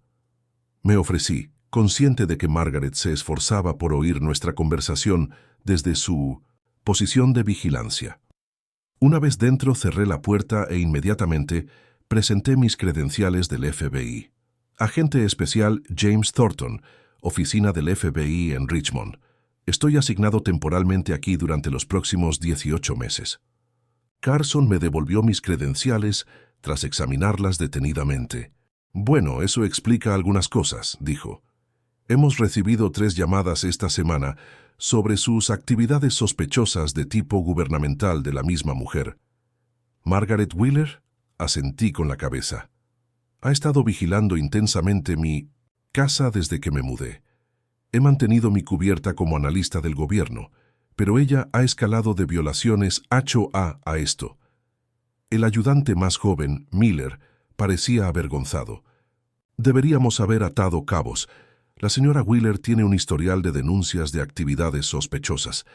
Me ofrecí, consciente de que Margaret se esforzaba por oír nuestra conversación desde su posición de vigilancia. Una vez dentro cerré la puerta e inmediatamente presenté mis credenciales del FBI. Agente especial James Thornton, oficina del FBI en Richmond. Estoy asignado temporalmente aquí durante los próximos 18 meses. Carson me devolvió mis credenciales tras examinarlas detenidamente. Bueno, eso explica algunas cosas, dijo. Hemos recibido 3 llamadas esta semana sobre sus actividades sospechosas de tipo gubernamental de la misma mujer. ¿Margaret Wheeler? Asentí con la cabeza. Ha estado vigilando intensamente mi casa desde que me mudé. He mantenido mi cubierta como analista del gobierno, pero ella ha escalado de violaciones a esto. El ayudante más joven, Miller, parecía avergonzado. Deberíamos haber atado cabos. La señora Wheeler tiene un historial de denuncias de actividades sospechosas.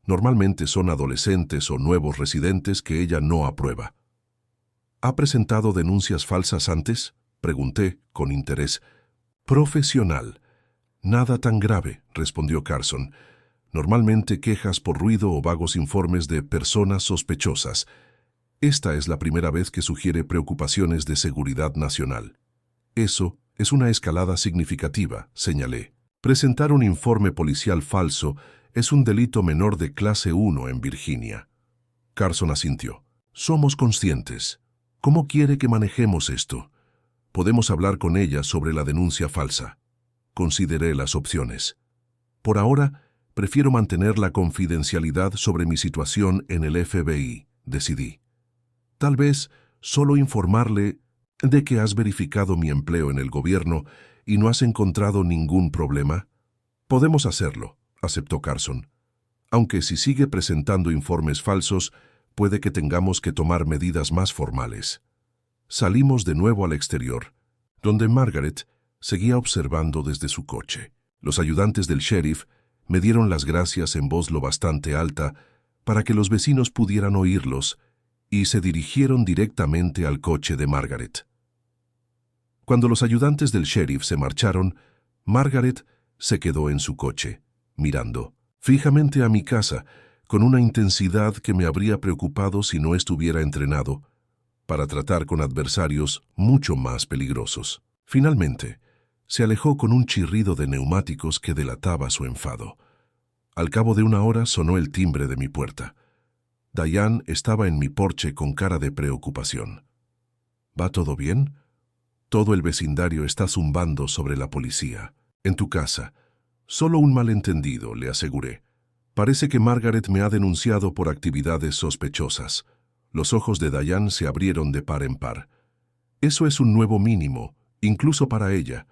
Normalmente son adolescentes o nuevos residentes que ella no aprueba. ¿Ha presentado denuncias falsas antes?, pregunté, con interés. Profesional. Nada tan grave, respondió Carson. Normalmente quejas por ruido o vagos informes de personas sospechosas. Esta es la primera vez que sugiere preocupaciones de seguridad nacional. Eso es una escalada significativa, señalé. Presentar un informe policial falso es un delito menor de clase 1 en Virginia. Carson asintió. Somos conscientes. ¿Cómo quiere que manejemos esto? Podemos hablar con ella sobre la denuncia falsa. Consideré las opciones. Por ahora, prefiero mantener la confidencialidad sobre mi situación en el FBI, decidí. Tal vez solo informarle de que has verificado mi empleo en el gobierno y no has encontrado ningún problema. Podemos hacerlo, aceptó Carson. Aunque si sigue presentando informes falsos, puede que tengamos que tomar medidas más formales. Salimos de nuevo al exterior, donde Margaret seguía observando desde su coche. Los ayudantes del sheriff me dieron las gracias en voz lo bastante alta para que los vecinos pudieran oírlos y se dirigieron directamente al coche de Margaret. Cuando los ayudantes del sheriff se marcharon, Margaret se quedó en su coche, mirando fijamente a mi casa, con una intensidad que me habría preocupado si no estuviera entrenado para tratar con adversarios mucho más peligrosos. Finalmente, se alejó con un chirrido de neumáticos que delataba su enfado. Al cabo de una hora sonó el timbre de mi puerta. Diane estaba en mi porche con cara de preocupación. ¿Va todo bien? Todo el vecindario está zumbando sobre la policía. En tu casa. Solo un malentendido, le aseguré. Parece que Margaret me ha denunciado por actividades sospechosas. Los ojos de Diane se abrieron de par en par. Eso es un nuevo mínimo, incluso para ella.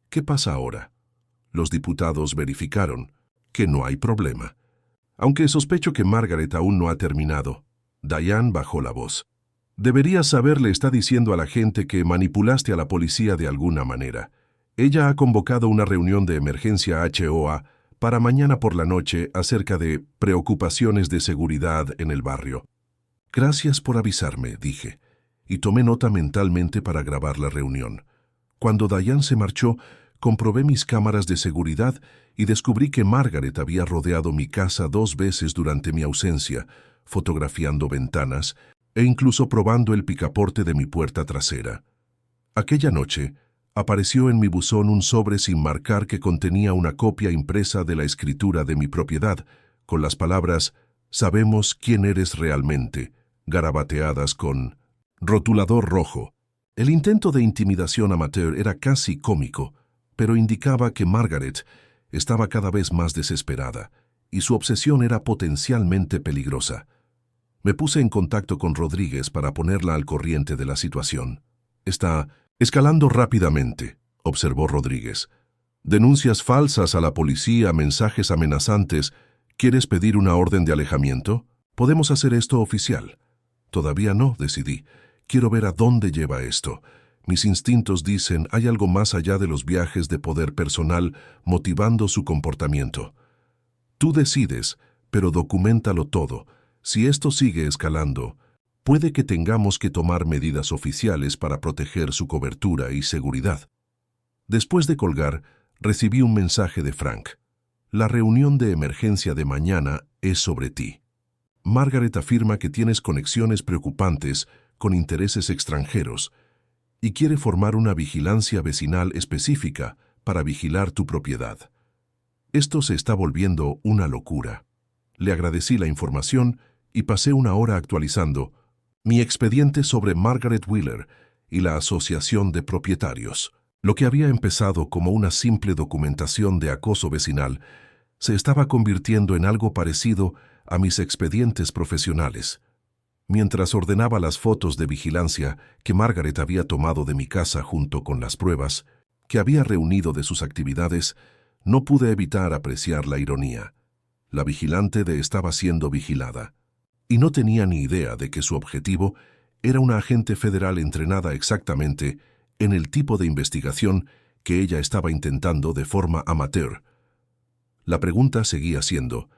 ¿Qué pasa ahora? Los diputados verificaron que no hay problema. Aunque sospecho que Margaret aún no ha terminado. Diane bajó la voz. Deberías saber, le está diciendo a la gente que manipulaste a la policía de alguna manera. Ella ha convocado una reunión de emergencia HOA para mañana por la noche acerca de preocupaciones de seguridad en el barrio. Gracias por avisarme, dije, y tomé nota mentalmente para grabar la reunión. Cuando Diane se marchó, comprobé mis cámaras de seguridad y descubrí que Margaret había rodeado mi casa 2 veces durante mi ausencia, fotografiando ventanas e incluso probando el picaporte de mi puerta trasera. Aquella noche, apareció en mi buzón un sobre sin marcar que contenía una copia impresa de la escritura de mi propiedad, con las palabras «Sabemos quién eres realmente», garabateadas con rotulador rojo. El intento de intimidación amateur era casi cómico, pero indicaba que Margaret estaba cada vez más desesperada, y su obsesión era potencialmente peligrosa. Me puse en contacto con Rodríguez para ponerla al corriente de la situación. Está escalando rápidamente, observó Rodríguez. Denuncias falsas a la policía, mensajes amenazantes. ¿Quieres pedir una orden de alejamiento? Podemos hacer esto oficial. Todavía no, decidí. Quiero ver a dónde lleva esto. Mis instintos dicen hay algo más allá de los viajes de poder personal motivando su comportamiento. Tú decides, pero documéntalo todo. Si esto sigue escalando, puede que tengamos que tomar medidas oficiales para proteger su cobertura y seguridad. Después de colgar, Recibí un mensaje de Frank. La reunión de emergencia de mañana es sobre ti. Margaret afirma que tienes conexiones preocupantes con intereses extranjeros y quiere formar una vigilancia vecinal específica para vigilar tu propiedad. Esto se está volviendo una locura. Le agradecí la información y pasé una hora actualizando mi expediente sobre Margaret Wheeler y la Asociación de Propietarios. Lo que había empezado como una simple documentación de acoso vecinal se estaba convirtiendo en algo parecido a mis expedientes profesionales. Mientras ordenaba las fotos de vigilancia que Margaret había tomado de mi casa junto con las pruebas que había reunido de sus actividades, no pude evitar apreciar la ironía. La vigilante estaba siendo vigilada, y no tenía ni idea de que su objetivo era una agente federal entrenada exactamente en el tipo de investigación que ella estaba intentando de forma amateur. La pregunta seguía siendo,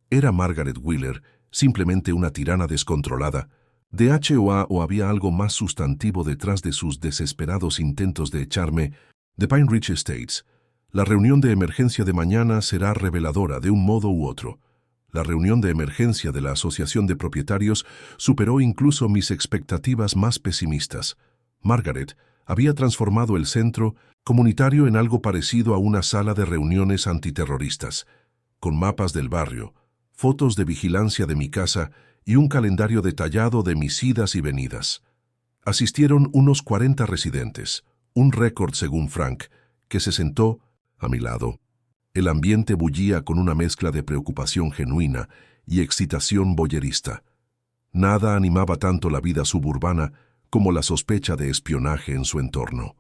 ¿era Margaret Wheeler simplemente una tirana descontrolada de HOA o había algo más sustantivo detrás de sus desesperados intentos de echarme de Pine Ridge Estates? La reunión de emergencia de mañana será reveladora de un modo u otro. La reunión de emergencia de la Asociación de Propietarios superó incluso mis expectativas más pesimistas. Margaret había transformado el centro comunitario en algo parecido a una sala de reuniones antiterroristas, con mapas del barrio, fotos de vigilancia de mi casa y un calendario detallado de mis idas y venidas. Asistieron unos 40 residentes, un récord según Frank, que se sentó a mi lado. El ambiente bullía con una mezcla de preocupación genuina y excitación voyerista. Nada animaba tanto la vida suburbana como la sospecha de espionaje en su entorno.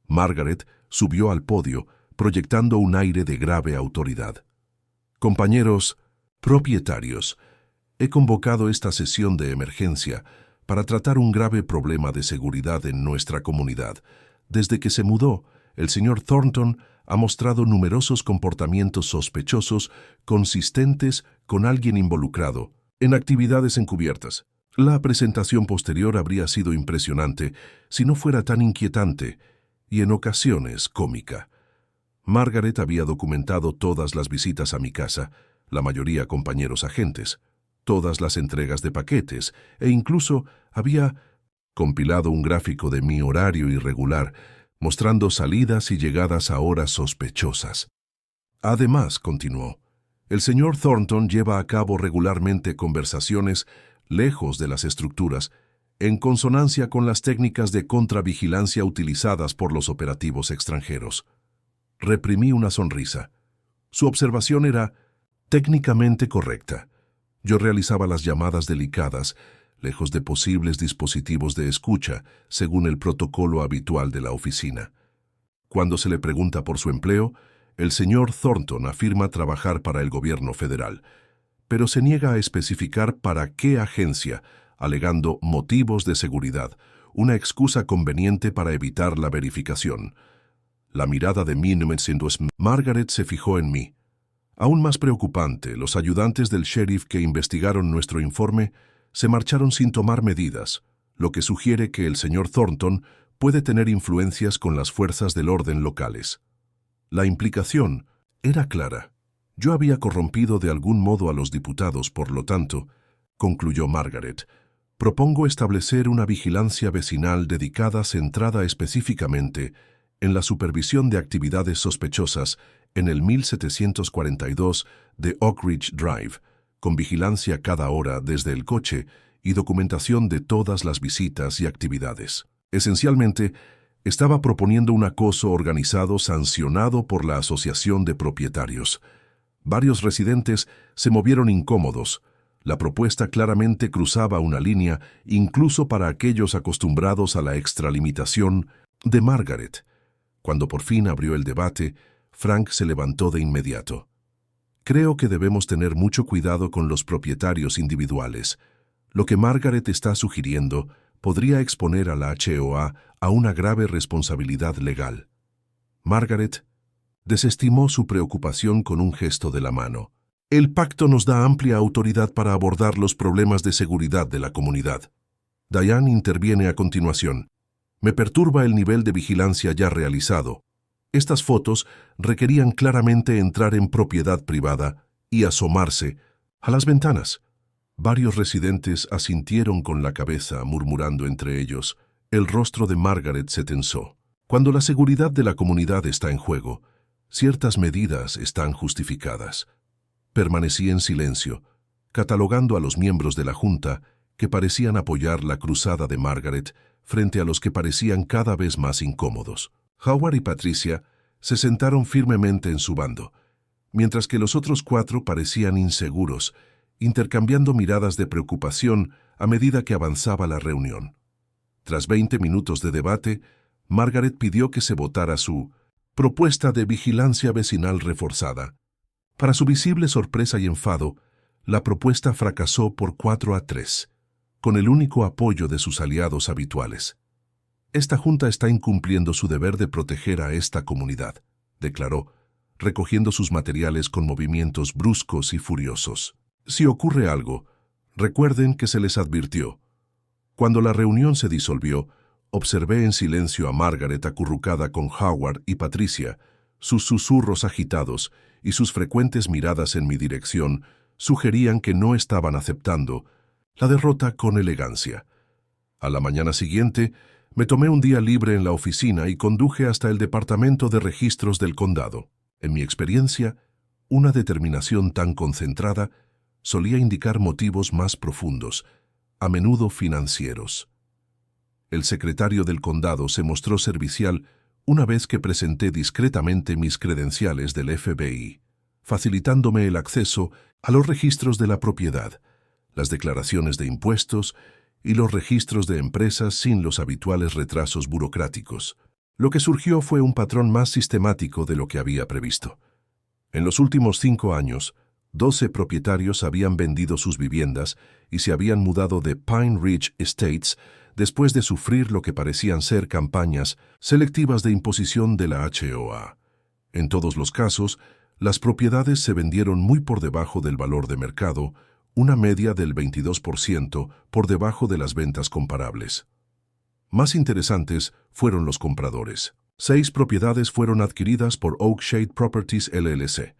Margaret subió al podio, proyectando un aire de grave autoridad. Compañeros, propietarios, he convocado esta sesión de emergencia para tratar un grave problema de seguridad en nuestra comunidad. Desde que se mudó, el señor Thornton ha mostrado numerosos comportamientos sospechosos consistentes con alguien involucrado en actividades encubiertas. La presentación posterior habría sido impresionante si no fuera tan inquietante y en ocasiones cómica. Margaret había documentado todas las visitas a mi casa, la mayoría compañeros agentes, todas las entregas de paquetes e incluso había compilado un gráfico de mi horario irregular, mostrando salidas y llegadas a horas sospechosas. Además, continuó, el señor Thornton lleva a cabo regularmente conversaciones lejos de las estructuras, en consonancia con las técnicas de contravigilancia utilizadas por los operativos extranjeros. Reprimí una sonrisa. Su observación era técnicamente correcta. Yo realizaba las llamadas delicadas, lejos de posibles dispositivos de escucha, según el protocolo habitual de la oficina. Cuando se le pregunta por su empleo, el señor Thornton afirma trabajar para el gobierno federal, pero se niega a especificar para qué agencia, alegando motivos de seguridad, una excusa conveniente para evitar la verificación. La mirada de Margaret se fijó en mí. Aún más preocupante, los ayudantes del sheriff que investigaron nuestro informe se marcharon sin tomar medidas, lo que sugiere que el señor Thornton puede tener influencias con las fuerzas del orden locales. La implicación era clara. Yo había corrompido de algún modo a los diputados, por lo tanto, concluyó Margaret, propongo establecer una vigilancia vecinal dedicada centrada específicamente en la supervisión de actividades sospechosas en el 1742 de Oak Ridge Drive, con vigilancia cada hora desde el coche y documentación de todas las visitas y actividades. Esencialmente, estaba proponiendo un acoso organizado sancionado por la Asociación de Propietarios. Varios residentes se movieron incómodos. La propuesta claramente cruzaba una línea incluso para aquellos acostumbrados a la extralimitación de Margaret. Cuando por fin abrió el debate, Frank se levantó de inmediato. Creo que debemos tener mucho cuidado con los propietarios individuales. Lo que Margaret está sugiriendo podría exponer a la HOA a una grave responsabilidad legal. Margaret desestimó su preocupación con un gesto de la mano. El pacto nos da amplia autoridad para abordar los problemas de seguridad de la comunidad. Diane interviene a continuación. Me perturba el nivel de vigilancia ya realizado. Estas fotos requerían claramente entrar en propiedad privada y asomarse a las ventanas. Varios residentes asintieron con la cabeza, murmurando entre ellos. El rostro de Margaret se tensó. Cuando la seguridad de la comunidad está en juego, ciertas medidas están justificadas. Permanecí en silencio, catalogando a los miembros de la Junta que parecían apoyar la cruzada de Margaret frente a los que parecían cada vez más incómodos. Howard y Patricia se sentaron firmemente en su bando, mientras que los otros 4 parecían inseguros, intercambiando miradas de preocupación a medida que avanzaba la reunión. Tras 20 minutos de debate, Margaret pidió que se votara su propuesta de vigilancia vecinal reforzada. Para su visible sorpresa y enfado, la propuesta fracasó por 4-3, con el único apoyo de sus aliados habituales. Esta junta está incumpliendo su deber de proteger a esta comunidad, declaró, recogiendo sus materiales con movimientos bruscos y furiosos. Si ocurre algo, recuerden que se les advirtió. Cuando la reunión se disolvió, observé en silencio a Margaret acurrucada con Howard y Patricia. Sus susurros agitados y sus frecuentes miradas en mi dirección sugerían que no estaban aceptando la derrota con elegancia. A la mañana siguiente, me tomé un día libre en la oficina y conduje hasta el departamento de registros del condado. En mi experiencia, una determinación tan concentrada solía indicar motivos más profundos, a menudo financieros. El secretario del condado se mostró servicial una vez que presenté discretamente mis credenciales del FBI, facilitándome el acceso a los registros de la propiedad, las declaraciones de impuestos y los registros de empresas sin los habituales retrasos burocráticos. Lo que surgió fue un patrón más sistemático de lo que había previsto. En los últimos 5 años, 12 propietarios habían vendido sus viviendas y se habían mudado de Pine Ridge Estates después de sufrir lo que parecían ser campañas selectivas de imposición de la HOA. En todos los casos, las propiedades se vendieron muy por debajo del valor de mercado, una media del 22% por debajo de las ventas comparables. Más interesantes fueron los compradores. 6 propiedades fueron adquiridas por Oakshade Properties LLC,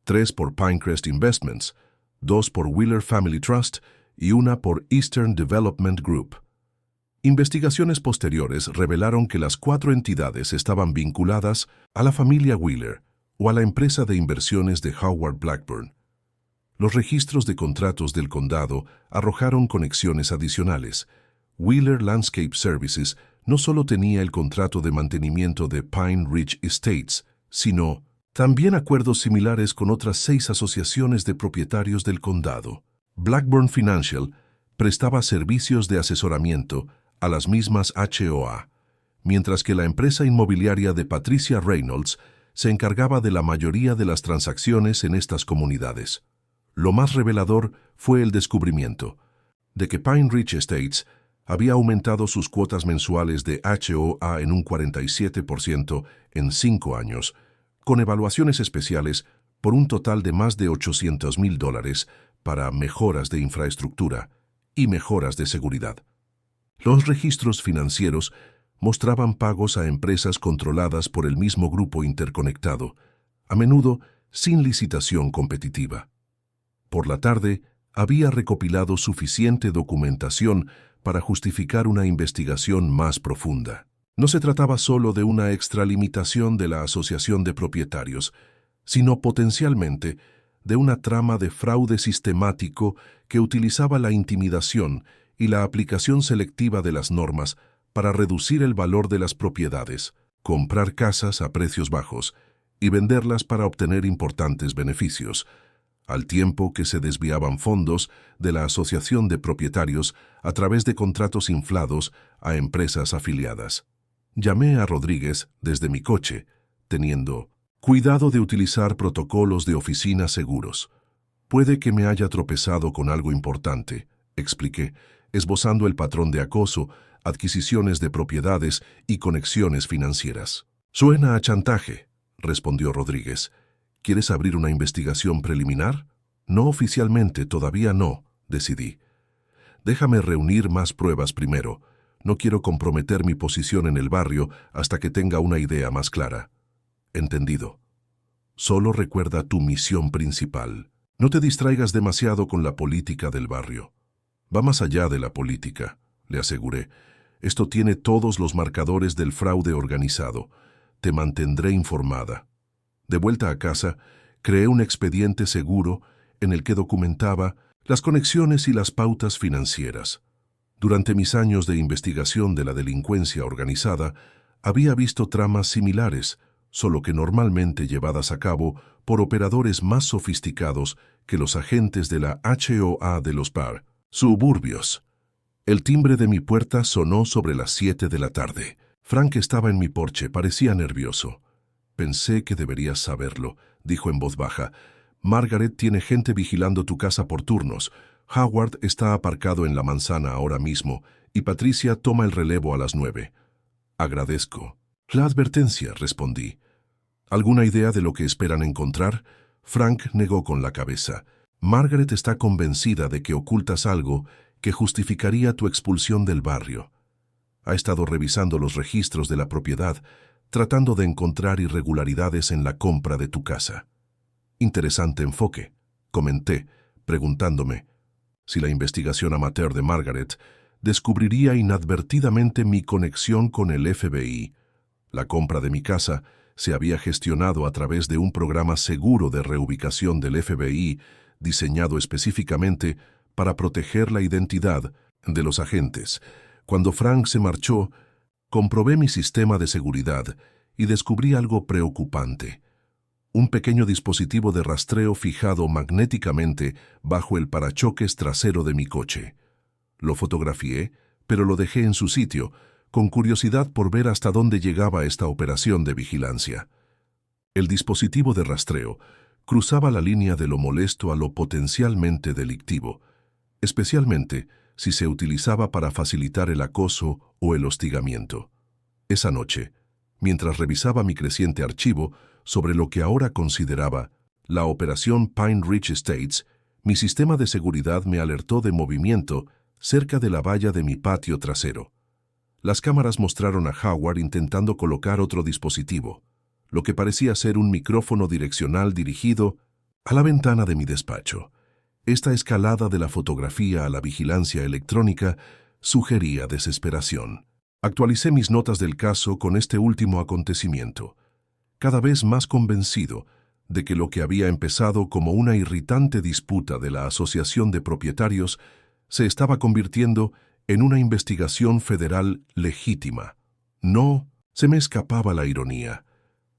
3 por Pinecrest Investments, 2 por Wheeler Family Trust y 1 por Eastern Development Group. Investigaciones posteriores revelaron que las 4 entidades estaban vinculadas a la familia Wheeler o a la empresa de inversiones de Howard Blackburn. Los registros de contratos del condado arrojaron conexiones adicionales. Wheeler Landscape Services no solo tenía el contrato de mantenimiento de Pine Ridge Estates, sino también acuerdos similares con otras 6 asociaciones de propietarios del condado. Blackburn Financial prestaba servicios de asesoramiento a las mismas HOA, mientras que la empresa inmobiliaria de Patricia Reynolds se encargaba de la mayoría de las transacciones en estas comunidades. Lo más revelador fue el descubrimiento de que Pine Ridge Estates había aumentado sus cuotas mensuales de HOA en un 47% en 5 años, con evaluaciones especiales por un total de más de $800,000 para mejoras de infraestructura y mejoras de seguridad. Los registros financieros mostraban pagos a empresas controladas por el mismo grupo interconectado, a menudo sin licitación competitiva. Por la tarde, había recopilado suficiente documentación para justificar una investigación más profunda. No se trataba solo de una extralimitación de la asociación de propietarios, sino potencialmente de una trama de fraude sistemático que utilizaba la intimidación y la aplicación selectiva de las normas para reducir el valor de las propiedades, comprar casas a precios bajos y venderlas para obtener importantes beneficios, al tiempo que se desviaban fondos de la asociación de propietarios a través de contratos inflados a empresas afiliadas. Llamé a Rodríguez desde mi coche, teniendo cuidado de utilizar protocolos de oficina seguros. Puede que me haya tropezado con algo importante, expliqué, esbozando el patrón de acoso, adquisiciones de propiedades y conexiones financieras. Suena a chantaje, respondió Rodríguez. ¿Quieres abrir una investigación preliminar? No oficialmente, todavía no, decidí. Déjame reunir más pruebas primero. No quiero comprometer mi posición en el barrio hasta que tenga una idea más clara. Entendido. Solo recuerda tu misión principal. No te distraigas demasiado con la política del barrio. Va más allá de la política, le aseguré. Esto tiene todos los marcadores del fraude organizado. Te mantendré informada. De vuelta a casa, creé un expediente seguro en el que documentaba las conexiones y las pautas financieras. Durante mis años de investigación de la delincuencia organizada, había visto tramas similares, solo que normalmente llevadas a cabo por operadores más sofisticados que los agentes de la HOA de los suburbios. El timbre de mi puerta sonó sobre las 7 de la tarde. Frank estaba en mi porche, parecía nervioso. Pensé que deberías saberlo, dijo en voz baja. Margaret tiene gente vigilando tu casa por turnos. Howard está aparcado en la manzana ahora mismo y Patricia toma el relevo a las 9. Agradezco. La advertencia, respondí. ¿Alguna idea de lo que esperan encontrar? Frank negó con la cabeza. Margaret está convencida de que ocultas algo que justificaría tu expulsión del barrio. Ha estado revisando los registros de la propiedad, tratando de encontrar irregularidades en la compra de tu casa. Interesante enfoque, comenté, preguntándome si la investigación amateur de Margaret descubriría inadvertidamente mi conexión con el FBI. La compra de mi casa se había gestionado a través de un programa seguro de reubicación del FBI diseñado específicamente para proteger la identidad de los agentes. Cuando Frank se marchó, comprobé mi sistema de seguridad y descubrí algo preocupante. Un pequeño dispositivo de rastreo fijado magnéticamente bajo el parachoques trasero de mi coche. Lo fotografié, pero lo dejé en su sitio, con curiosidad por ver hasta dónde llegaba esta operación de vigilancia. El dispositivo de rastreo cruzaba la línea de lo molesto a lo potencialmente delictivo, especialmente si se utilizaba para facilitar el acoso o el hostigamiento. Esa noche, mientras revisaba mi creciente archivo sobre lo que ahora consideraba la operación Pine Ridge Estates, mi sistema de seguridad me alertó de movimiento cerca de la valla de mi patio trasero. Las cámaras mostraron a Howard intentando colocar otro dispositivo, lo que parecía ser un micrófono direccional dirigido a la ventana de mi despacho. Esta escalada de la fotografía a la vigilancia electrónica sugería desesperación. Actualicé mis notas del caso con este último acontecimiento, cada vez más convencido de que lo que había empezado como una irritante disputa de la Asociación de Propietarios se estaba convirtiendo en una investigación federal legítima. No, se me escapaba la ironía.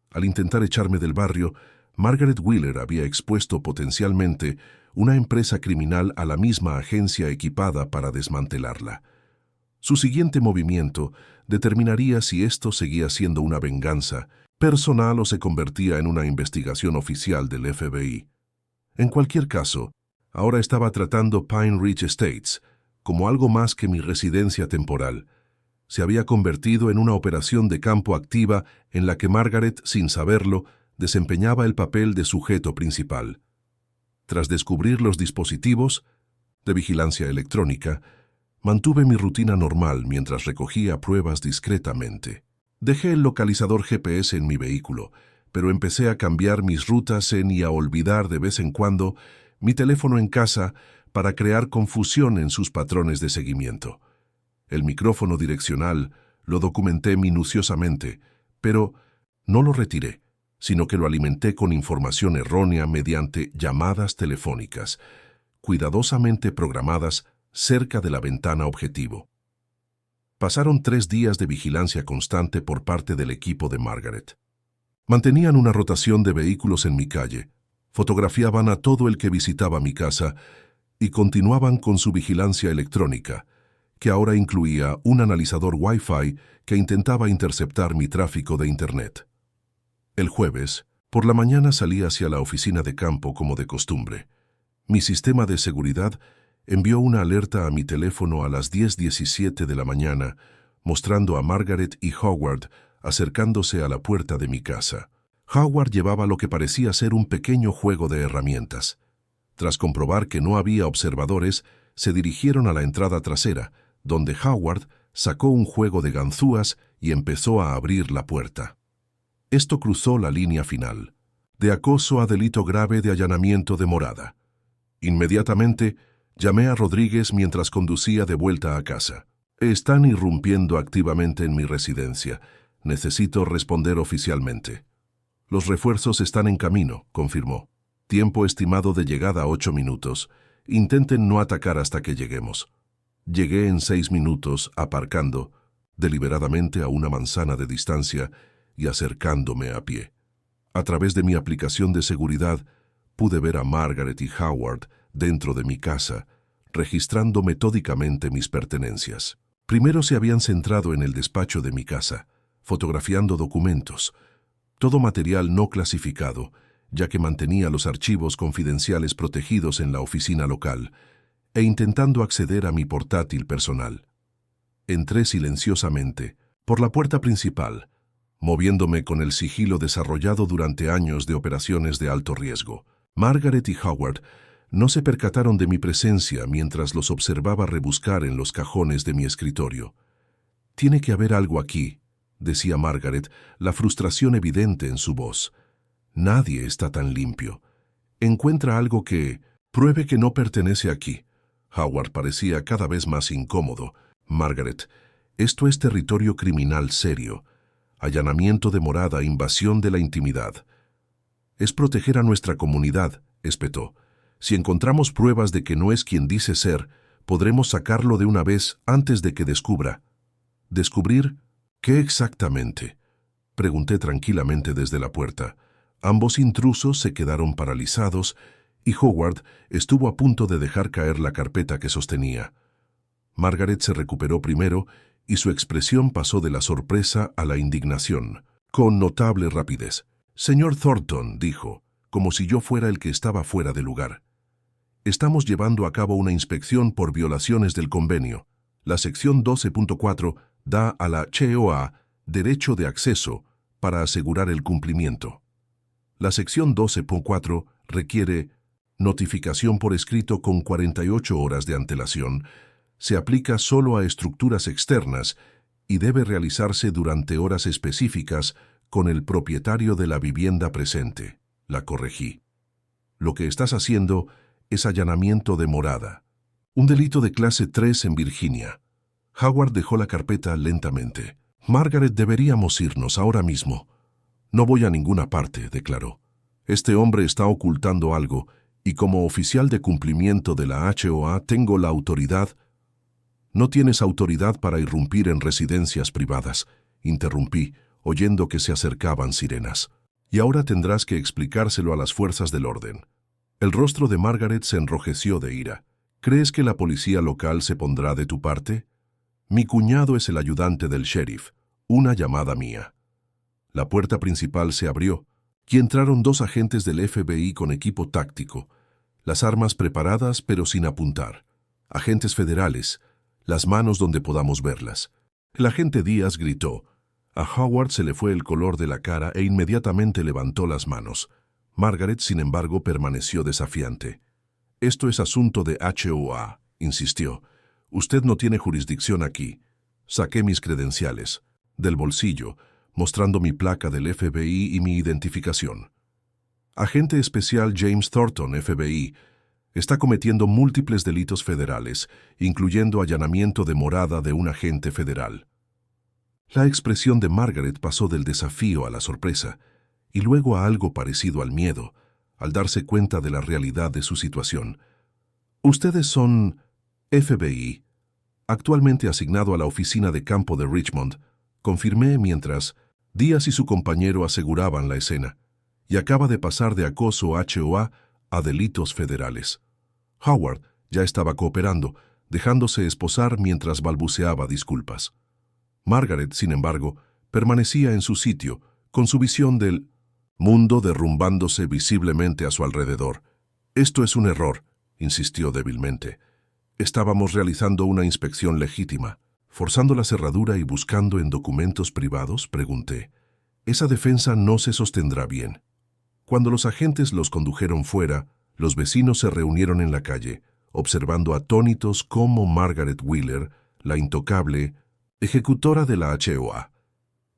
Al intentar echarme del barrio, Margaret Wheeler había expuesto potencialmente una empresa criminal a la misma agencia equipada para desmantelarla. Su siguiente movimiento determinaría si esto seguía siendo una venganza personal o se convertía en una investigación oficial del FBI. En cualquier caso, ahora estaba tratando Pine Ridge Estates como algo más que mi residencia temporal. Se había convertido en una operación de campo activa en la que Margaret, sin saberlo, desempeñaba el papel de sujeto principal. Tras descubrir los dispositivos de vigilancia electrónica, mantuve mi rutina normal mientras recogía pruebas discretamente. Dejé el localizador GPS en mi vehículo, pero empecé a cambiar mis rutas y a olvidar de vez en cuando mi teléfono en casa para crear confusión en sus patrones de seguimiento. El micrófono direccional lo documenté minuciosamente, pero no lo retiré, sino que lo alimenté con información errónea mediante llamadas telefónicas, cuidadosamente programadas cerca de la ventana objetivo. Pasaron 3 días de vigilancia constante por parte del equipo de Margaret. Mantenían una rotación de vehículos en mi calle, fotografiaban a todo el que visitaba mi casa y continuaban con su vigilancia electrónica, que ahora incluía un analizador Wi-Fi que intentaba interceptar mi tráfico de Internet. El jueves, por la mañana salí hacia la oficina de campo como de costumbre. Mi sistema de seguridad envió una alerta a mi teléfono a las 10:17 de la mañana, mostrando a Margaret y Howard acercándose a la puerta de mi casa. Howard llevaba lo que parecía ser un pequeño juego de herramientas. Tras comprobar que no había observadores, se dirigieron a la entrada trasera, donde Howard sacó un juego de ganzúas y empezó a abrir la puerta. Esto cruzó la línea final, de acoso a delito grave de allanamiento de morada. Inmediatamente, llamé a Rodríguez mientras conducía de vuelta a casa. Están irrumpiendo activamente en mi residencia. Necesito responder oficialmente. Los refuerzos están en camino, confirmó. Tiempo estimado de llegada 8 minutos. Intenten no atacar hasta que lleguemos. Llegué en 6 minutos, aparcando, deliberadamente a una manzana de distancia y acercándome a pie. A través de mi aplicación de seguridad, pude ver a Margaret y Howard dentro de mi casa, registrando metódicamente mis pertenencias. Primero se habían centrado en el despacho de mi casa, fotografiando documentos, todo material no clasificado, ya que mantenía los archivos confidenciales protegidos en la oficina local, e intentando acceder a mi portátil personal. Entré silenciosamente, por la puerta principal, moviéndome con el sigilo desarrollado durante años de operaciones de alto riesgo. Margaret y Howard no se percataron de mi presencia mientras los observaba rebuscar en los cajones de mi escritorio. «Tiene que haber algo aquí», decía Margaret, la frustración evidente en su voz. «Nadie está tan limpio. Encuentra algo que pruebe que no pertenece aquí». Howard parecía cada vez más incómodo. «Margaret, esto es territorio criminal serio. Allanamiento de morada, invasión de la intimidad. Es proteger a nuestra comunidad», espetó. «Si encontramos pruebas de que no es quien dice ser, podremos sacarlo de una vez antes de que descubra». «¿Descubrir qué exactamente?», pregunté tranquilamente desde la puerta. Ambos intrusos se quedaron paralizados y Howard estuvo a punto de dejar caer la carpeta que sostenía. Margaret se recuperó primero y su expresión pasó de la sorpresa a la indignación, con notable rapidez. «Señor Thornton», dijo, como si yo fuera el que estaba fuera de lugar. «Estamos llevando a cabo una inspección por violaciones del convenio. La sección 12.4 da a la CHOA derecho de acceso para asegurar el cumplimiento. La sección 12.4 requiere notificación por escrito con 48 horas de antelación. Se aplica solo a estructuras externas y debe realizarse durante horas específicas con el propietario de la vivienda presente». La corregí. «Lo que estás haciendo es allanamiento de morada. Un delito de clase 3 en Virginia». Howard dejó la carpeta lentamente. «Margaret, deberíamos irnos ahora mismo». «No voy a ninguna parte», declaró. «Este hombre está ocultando algo y como oficial de cumplimiento de la HOA tengo la autoridad». «No tienes autoridad para irrumpir en residencias privadas», interrumpí, oyendo que se acercaban sirenas. «Y ahora tendrás que explicárselo a las fuerzas del orden». El rostro de Margaret se enrojeció de ira. «¿Crees que la policía local se pondrá de tu parte? Mi cuñado es el ayudante del sheriff. Una llamada mía». La puerta principal se abrió y entraron 2 agentes del FBI con equipo táctico, las armas preparadas pero sin apuntar. Agentes federales, las manos donde podamos verlas. El agente Díaz gritó. A Howard se le fue el color de la cara e inmediatamente levantó las manos. Margaret, sin embargo, permaneció desafiante. «Esto es asunto de HOA», insistió. «Usted no tiene jurisdicción aquí». Saqué mis credenciales del bolsillo, mostrando mi placa del FBI y mi identificación. «Agente especial James Thornton, FBI. Está cometiendo múltiples delitos federales, incluyendo allanamiento de morada de un agente federal». La expresión de Margaret pasó del desafío a la sorpresa, y luego a algo parecido al miedo, al darse cuenta de la realidad de su situación. «Ustedes son FBI, actualmente asignado a la oficina de campo de Richmond», confirmé mientras Díaz y su compañero aseguraban la escena, «y acaba de pasar de acoso HOA a delitos federales». Howard ya estaba cooperando, dejándose esposar mientras balbuceaba disculpas. Margaret, sin embargo, permanecía en su sitio, con su visión del mundo derrumbándose visiblemente a su alrededor. «Esto es un error», insistió débilmente. «Estábamos realizando una inspección legítima». «¿Forzando la cerradura y buscando en documentos privados?», pregunté. «Esa defensa no se sostendrá bien». Cuando los agentes los condujeron fuera, los vecinos se reunieron en la calle, observando atónitos cómo Margaret Wheeler, la intocable ejecutora de la HOA,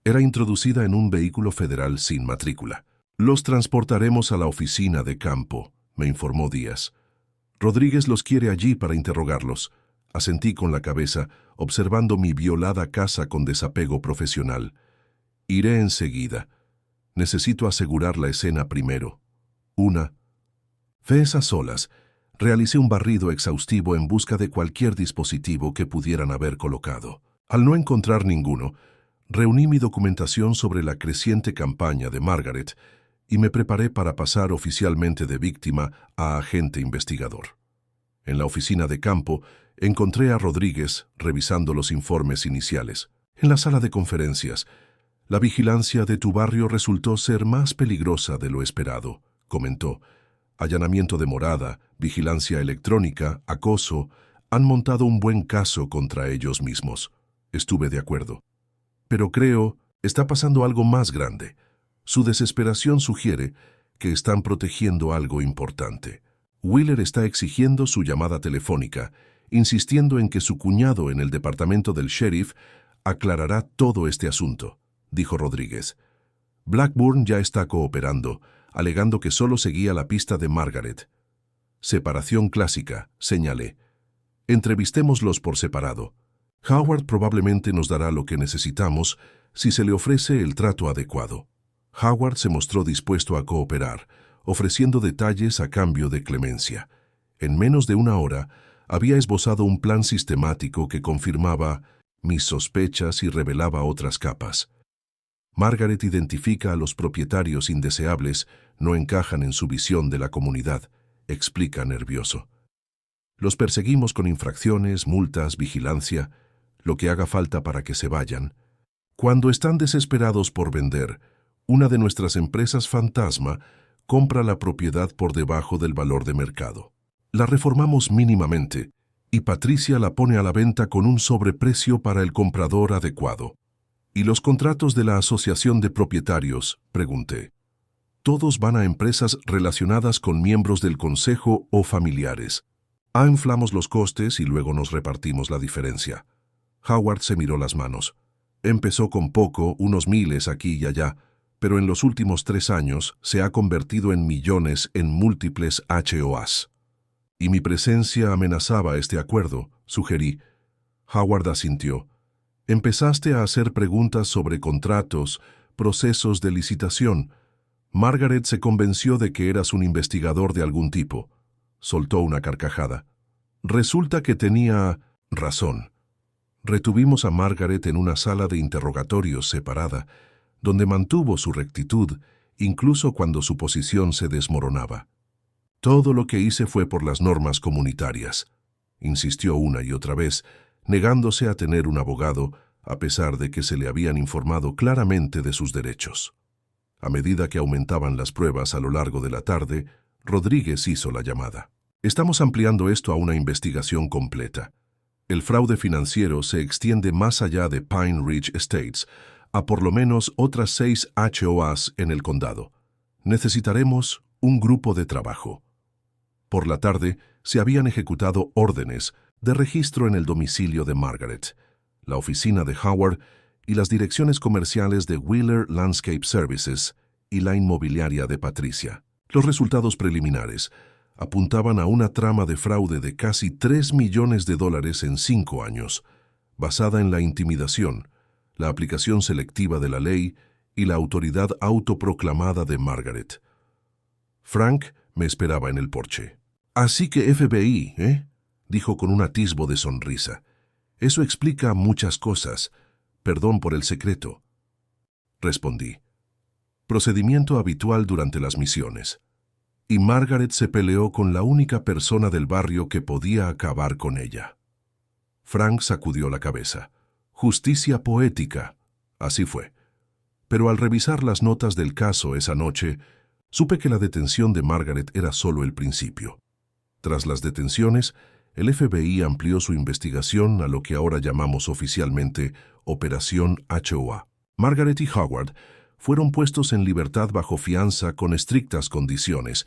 Era introducida en un vehículo federal sin matrícula. Los transportaremos a la oficina de campo, me informó Díaz. Rodríguez los quiere allí para interrogarlos. Asentí con la cabeza, observando mi violada casa con desapego profesional. Iré enseguida. Necesito asegurar la escena primero. Fue a solas. Realicé un barrido exhaustivo en busca de cualquier dispositivo que pudieran haber colocado. Al no encontrar ninguno, reuní mi documentación sobre la creciente campaña de Margaret y me preparé para pasar oficialmente de víctima a agente investigador. En la oficina de campo, encontré a Rodríguez revisando los informes iniciales. En la sala de conferencias, la vigilancia de tu barrio resultó ser más peligrosa de lo esperado, comentó. Allanamiento de morada, vigilancia electrónica, acoso, han montado un buen caso contra ellos mismos. Estuve de acuerdo. Pero creo, está pasando algo más grande. Su desesperación sugiere que están protegiendo algo importante. Wheeler está exigiendo su llamada telefónica, insistiendo en que su cuñado en el departamento del sheriff aclarará todo este asunto, dijo Rodríguez. Blackburn ya está cooperando, alegando que solo seguía la pista de Margaret. Separación clásica, señalé. Entrevistémoslos por separado. Howard probablemente nos dará lo que necesitamos si se le ofrece el trato adecuado. Howard se mostró dispuesto a cooperar, ofreciendo detalles a cambio de clemencia. En menos de una hora, había esbozado un plan sistemático que confirmaba mis sospechas y revelaba otras capas. Margaret identifica a los propietarios indeseables, no encajan en su visión de la comunidad, explica nervioso. Los perseguimos con infracciones, multas, vigilancia, lo que haga falta para que se vayan. Cuando están desesperados por vender, una de nuestras empresas fantasma compra la propiedad por debajo del valor de mercado. La reformamos mínimamente y Patricia la pone a la venta con un sobreprecio para el comprador adecuado. ¿Y los contratos de la asociación de propietarios?, pregunté. Todos van a empresas relacionadas con miembros del consejo o familiares. Inflamos los costes y luego nos repartimos la diferencia. Howard se miró las manos. Empezó con poco, unos miles aquí y allá, pero en los últimos 3 años se ha convertido en millones en múltiples HOAs. Y mi presencia amenazaba este acuerdo, sugerí. Howard asintió. Empezaste a hacer preguntas sobre contratos, procesos de licitación. Margaret se convenció de que eras un investigador de algún tipo. Soltó una carcajada. Resulta que tenía razón. Retuvimos a Margaret en una sala de interrogatorios separada, donde mantuvo su rectitud, incluso cuando su posición se desmoronaba. Todo lo que hice fue por las normas comunitarias, insistió una y otra vez, negándose a tener un abogado, a pesar de que se le habían informado claramente de sus derechos. A medida que aumentaban las pruebas a lo largo de la tarde, Rodríguez hizo la llamada. Estamos ampliando esto a una investigación completa. El fraude financiero se extiende más allá de Pine Ridge Estates, a por lo menos otras 6 HOAs en el condado. Necesitaremos un grupo de trabajo. Por la tarde, se habían ejecutado órdenes de registro en el domicilio de Margaret, la oficina de Howard y las direcciones comerciales de Wheeler Landscape Services y la inmobiliaria de Patricia. Los resultados preliminares apuntaban a una trama de fraude de casi $3 millones en 5 años, basada en la intimidación, la aplicación selectiva de la ley y la autoridad autoproclamada de Margaret. Frank me esperaba en el porche. «Así que FBI, ¿eh?», dijo con un atisbo de sonrisa. «Eso explica muchas cosas. Perdón por el secreto». Respondí. Procedimiento habitual durante las misiones. Y Margaret se peleó con la única persona del barrio que podía acabar con ella. Frank sacudió la cabeza. Justicia poética. Así fue. Pero al revisar las notas del caso esa noche, supe que la detención de Margaret era solo el principio. Tras las detenciones, el FBI amplió su investigación a lo que ahora llamamos oficialmente Operación HOA. Margaret y Howard fueron puestos en libertad bajo fianza con estrictas condiciones,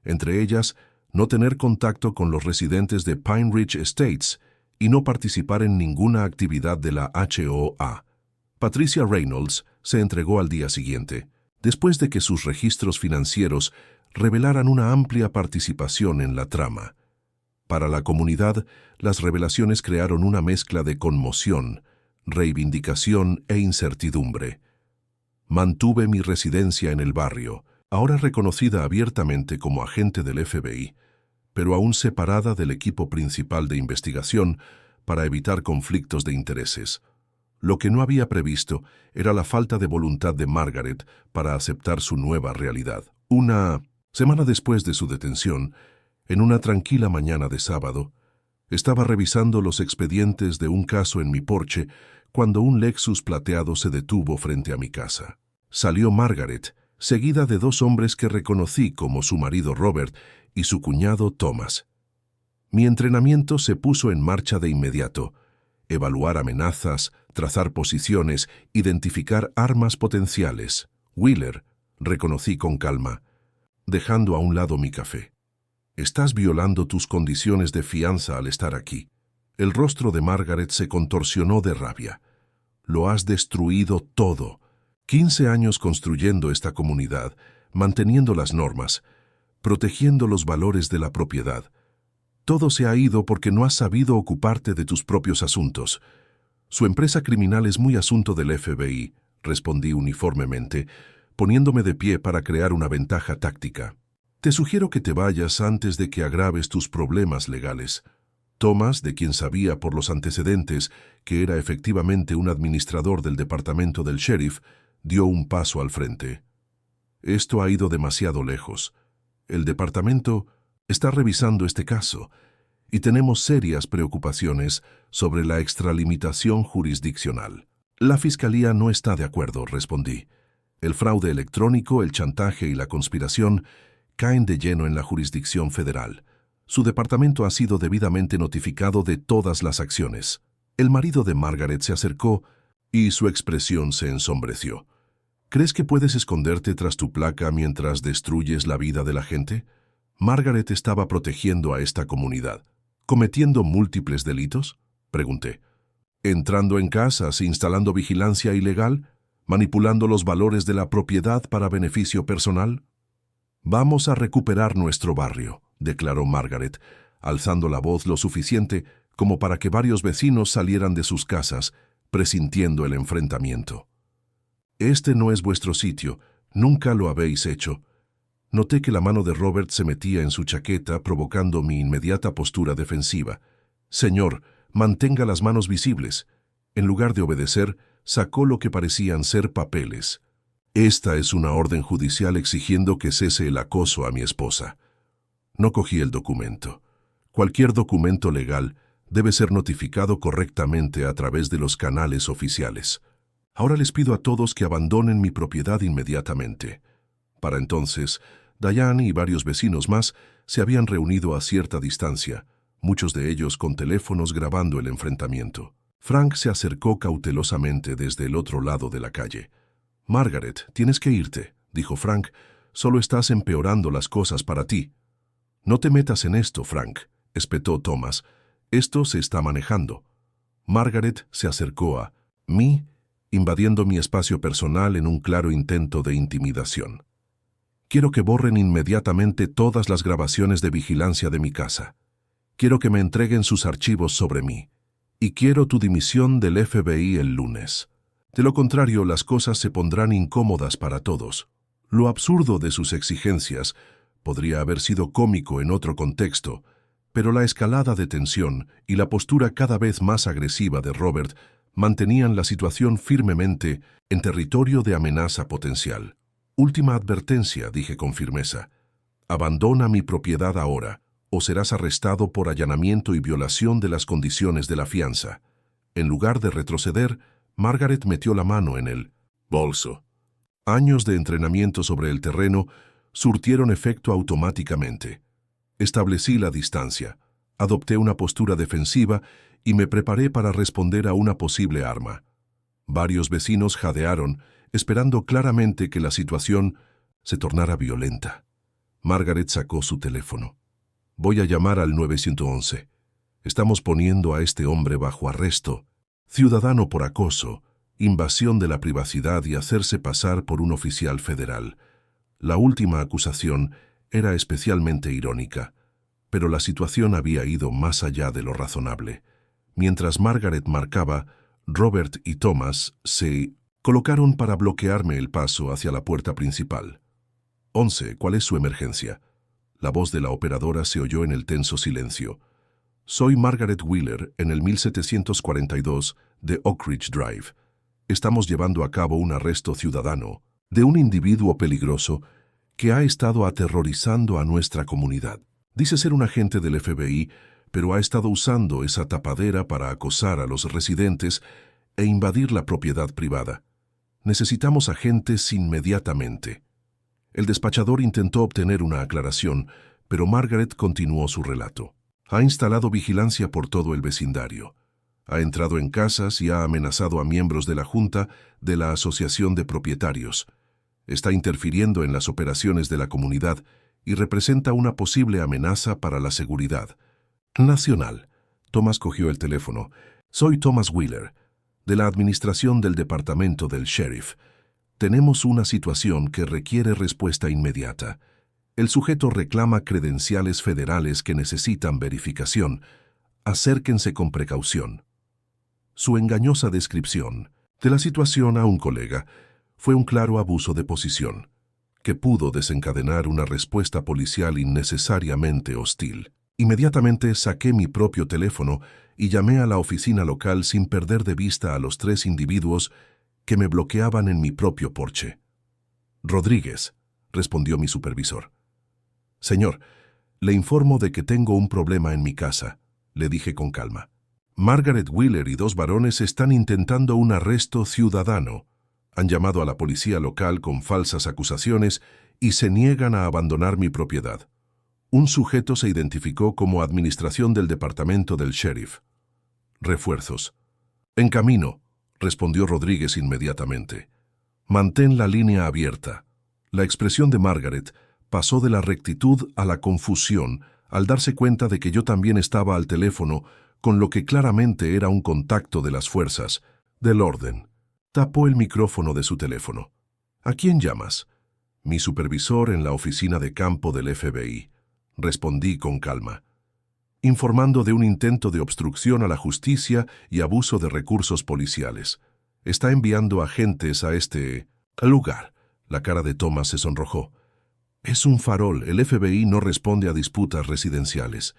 entre ellas no tener contacto con los residentes de Pine Ridge Estates y no participar en ninguna actividad de la HOA. Patricia Reynolds se entregó al día siguiente, después de que sus registros financieros revelaran una amplia participación en la trama. Para la comunidad, las revelaciones crearon una mezcla de conmoción, reivindicación e incertidumbre. Mantuve mi residencia en el barrio, ahora reconocida abiertamente como agente del FBI, pero aún separada del equipo principal de investigación para evitar conflictos de intereses. Lo que no había previsto era la falta de voluntad de Margaret para aceptar su nueva realidad. Una semana después de su detención, en una tranquila mañana de sábado, estaba revisando los expedientes de un caso en mi porche cuando un Lexus plateado se detuvo frente a mi casa. Salió Margaret, seguida de dos hombres que reconocí como su marido Robert y su cuñado Thomas. Mi entrenamiento se puso en marcha de inmediato. Evaluar amenazas, trazar posiciones, identificar armas potenciales. Wheeler, reconocí con calma, dejando a un lado mi café. Estás violando tus condiciones de fianza al estar aquí. El rostro de Margaret se contorsionó de rabia. Lo has destruido todo. 15 años construyendo esta comunidad, manteniendo las normas, protegiendo los valores de la propiedad. Todo se ha ido porque no has sabido ocuparte de tus propios asuntos. Su empresa criminal es muy asunto del FBI, respondí uniformemente, poniéndome de pie para crear una ventaja táctica. Te sugiero que te vayas antes de que agraves tus problemas legales. Thomas, de quien sabía por los antecedentes que era efectivamente un administrador del departamento del sheriff, dio un paso al frente. Esto ha ido demasiado lejos. El departamento está revisando este caso y tenemos serias preocupaciones sobre la extralimitación jurisdiccional. La fiscalía no está de acuerdo, respondí. El fraude electrónico, el chantaje y la conspiración caen de lleno en la jurisdicción federal. Su departamento ha sido debidamente notificado de todas las acciones. El marido de Margaret se acercó y su expresión se ensombreció. ¿Crees que puedes esconderte tras tu placa mientras destruyes la vida de la gente? Margaret estaba protegiendo a esta comunidad. ¿Cometiendo múltiples delitos?, pregunté. ¿Entrando en casas, instalando vigilancia ilegal? ¿Manipulando los valores de la propiedad para beneficio personal? Vamos a recuperar nuestro barrio, declaró Margaret, alzando la voz lo suficiente como para que varios vecinos salieran de sus casas, presintiendo el enfrentamiento. Este no es vuestro sitio, nunca lo habéis hecho. Noté que la mano de Robert se metía en su chaqueta, provocando mi inmediata postura defensiva. Señor, mantenga las manos visibles. En lugar de obedecer, sacó lo que parecían ser papeles. Esta es una orden judicial exigiendo que cese el acoso a mi esposa. No cogí el documento. Cualquier documento legal debe ser notificado correctamente a través de los canales oficiales. Ahora les pido a todos que abandonen mi propiedad inmediatamente. Para entonces, Diane y varios vecinos más se habían reunido a cierta distancia, muchos de ellos con teléfonos grabando el enfrentamiento. Frank se acercó cautelosamente desde el otro lado de la calle. «Margaret, tienes que irte», dijo Frank. «Solo estás empeorando las cosas para ti». «No te metas en esto, Frank», espetó Thomas. «Esto se está manejando». Margaret se acercó a mí, invadiendo mi espacio personal en un claro intento de intimidación. «Quiero que borren inmediatamente todas las grabaciones de vigilancia de mi casa. Quiero que me entreguen sus archivos sobre mí. Y quiero tu dimisión del FBI el lunes. De lo contrario, las cosas se pondrán incómodas para todos». Lo absurdo de sus exigencias podría haber sido cómico en otro contexto, pero la escalada de tensión y la postura cada vez más agresiva de Robert mantenían la situación firmemente en territorio de amenaza potencial. «Última advertencia», dije con firmeza. «Abandona mi propiedad ahora, o serás arrestado por allanamiento y violación de las condiciones de la fianza». En lugar de retroceder, Margaret metió la mano en el bolso. Años de entrenamiento sobre el terreno surtieron efecto automáticamente. Establecí la distancia, adopté una postura defensiva y me preparé para responder a una posible arma. Varios vecinos jadearon, esperando claramente que la situación se tornara violenta. Margaret sacó su teléfono. «Voy a llamar al 911. Estamos poniendo a este hombre bajo arresto, ciudadano por acoso, invasión de la privacidad y hacerse pasar por un oficial federal. La última acusación era especialmente irónica, pero la situación había ido más allá de lo razonable. Mientras Margaret marcaba, Robert y Thomas se colocaron para bloquearme el paso hacia la puerta principal. 11. ¿Cuál es su emergencia? La voz de la operadora se oyó en el tenso silencio. Soy Margaret Wheeler, en el 1742 de Oak Ridge Drive. Estamos llevando a cabo un arresto ciudadano de un individuo peligroso que ha estado aterrorizando a nuestra comunidad. Dice ser un agente del FBI, pero ha estado usando esa tapadera para acosar a los residentes e invadir la propiedad privada. Necesitamos agentes inmediatamente. El despachador intentó obtener una aclaración, pero Margaret continuó su relato. Ha instalado vigilancia por todo el vecindario. Ha entrado en casas y ha amenazado a miembros de la Junta de la Asociación de Propietarios. Está interfiriendo en las operaciones de la comunidad y representa una posible amenaza para la seguridad nacional. Thomas cogió el teléfono. Soy Thomas Wheeler, de la administración del departamento del sheriff. Tenemos una situación que requiere respuesta inmediata. El sujeto reclama credenciales federales que necesitan verificación. Acérquense con precaución. Su engañosa descripción de la situación a un colega fue un claro abuso de posición, que pudo desencadenar una respuesta policial innecesariamente hostil. Inmediatamente saqué mi propio teléfono y llamé a la oficina local sin perder de vista a los 3 individuos que me bloqueaban en mi propio porche. Rodríguez, respondió mi supervisor. Señor, le informo de que tengo un problema en mi casa, le dije con calma. Margaret Wheeler y 2 varones están intentando un arresto ciudadano. Han llamado a la policía local con falsas acusaciones y se niegan a abandonar mi propiedad. Un sujeto se identificó como administración del departamento del sheriff. Refuerzos. En camino, respondió Rodríguez inmediatamente. Mantén la línea abierta. La expresión de Margaret pasó de la rectitud a la confusión al darse cuenta de que yo también estaba al teléfono, con lo que claramente era un contacto de las fuerzas del orden. Tapó el micrófono de su teléfono. ¿A quién llamas? Mi supervisor en la oficina de campo del FBI. Respondí con calma, informando de un intento de obstrucción a la justicia y abuso de recursos policiales. Está enviando agentes a este lugar. La cara de Thomas se sonrojó. Es un farol. El FBI no responde a disputas residenciales.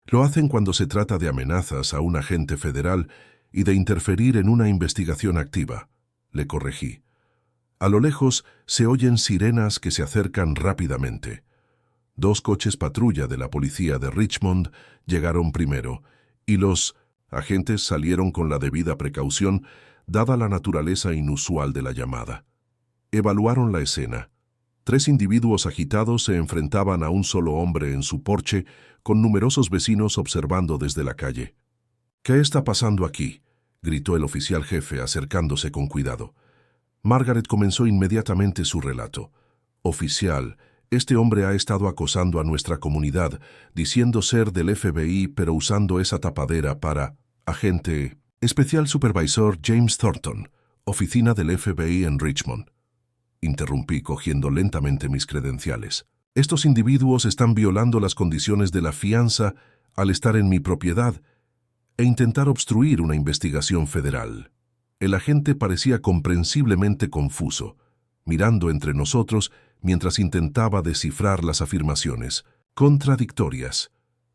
Lo hacen cuando se trata de amenazas a un agente federal y de interferir en una investigación activa. Le corregí. A lo lejos se oyen sirenas que se acercan rápidamente. 2 coches patrulla de la policía de Richmond llegaron primero, y los agentes salieron con la debida precaución, dada la naturaleza inusual de la llamada. Evaluaron la escena. 3 individuos agitados se enfrentaban a un solo hombre en su porche, con numerosos vecinos observando desde la calle. ¿Qué está pasando aquí?, gritó el oficial jefe acercándose con cuidado. Margaret comenzó inmediatamente su relato. Oficial, este hombre ha estado acosando a nuestra comunidad, diciendo ser del FBI pero usando esa tapadera para agente especial supervisor James Thornton, oficina del FBI en Richmond. Interrumpí cogiendo lentamente mis credenciales. Estos individuos están violando las condiciones de la fianza al estar en mi propiedad e intentar obstruir una investigación federal. El agente parecía comprensiblemente confuso, mirando entre nosotros mientras intentaba descifrar las afirmaciones, contradictorias.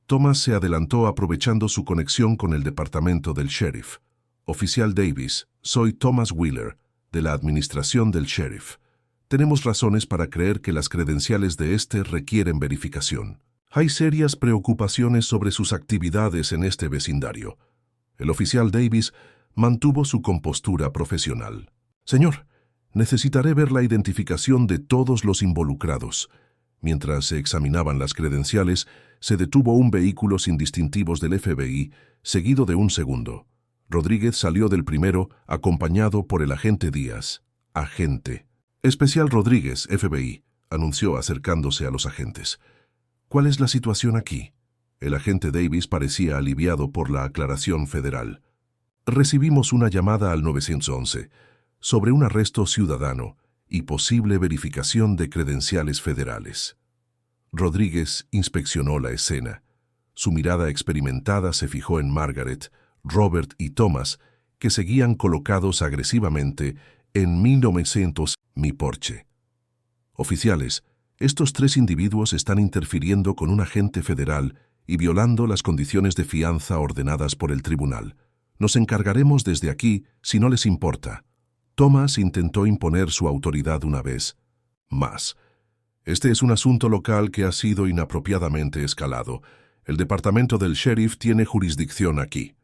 Thomas se adelantó aprovechando su conexión con el departamento del sheriff. Oficial Davis, soy Thomas Wheeler, de la administración del sheriff. Tenemos razones para creer que las credenciales de este requieren verificación. Hay serias preocupaciones sobre sus actividades en este vecindario. El oficial Davis mantuvo su compostura profesional. Señor, necesitaré ver la identificación de todos los involucrados. Mientras se examinaban las credenciales, se detuvo un vehículo sin distintivos del FBI, seguido de un segundo. Rodríguez salió del primero, acompañado por el agente Díaz. Agente. Especial Rodríguez, FBI, anunció acercándose a los agentes. ¿Cuál es la situación aquí? El agente Davis parecía aliviado por la aclaración federal. Recibimos una llamada al 911 sobre un arresto ciudadano y posible verificación de credenciales federales. Rodríguez inspeccionó la escena. Su mirada experimentada se fijó en Margaret, Robert y Thomas, que seguían colocados agresivamente en 1900 mi porche. Oficiales, estos 3 individuos están interfiriendo con un agente federal y violando las condiciones de fianza ordenadas por el tribunal. Nos encargaremos desde aquí si no les importa. Thomas intentó imponer su autoridad una vez más. Este es un asunto local que ha sido inapropiadamente escalado. El departamento del sheriff tiene jurisdicción aquí.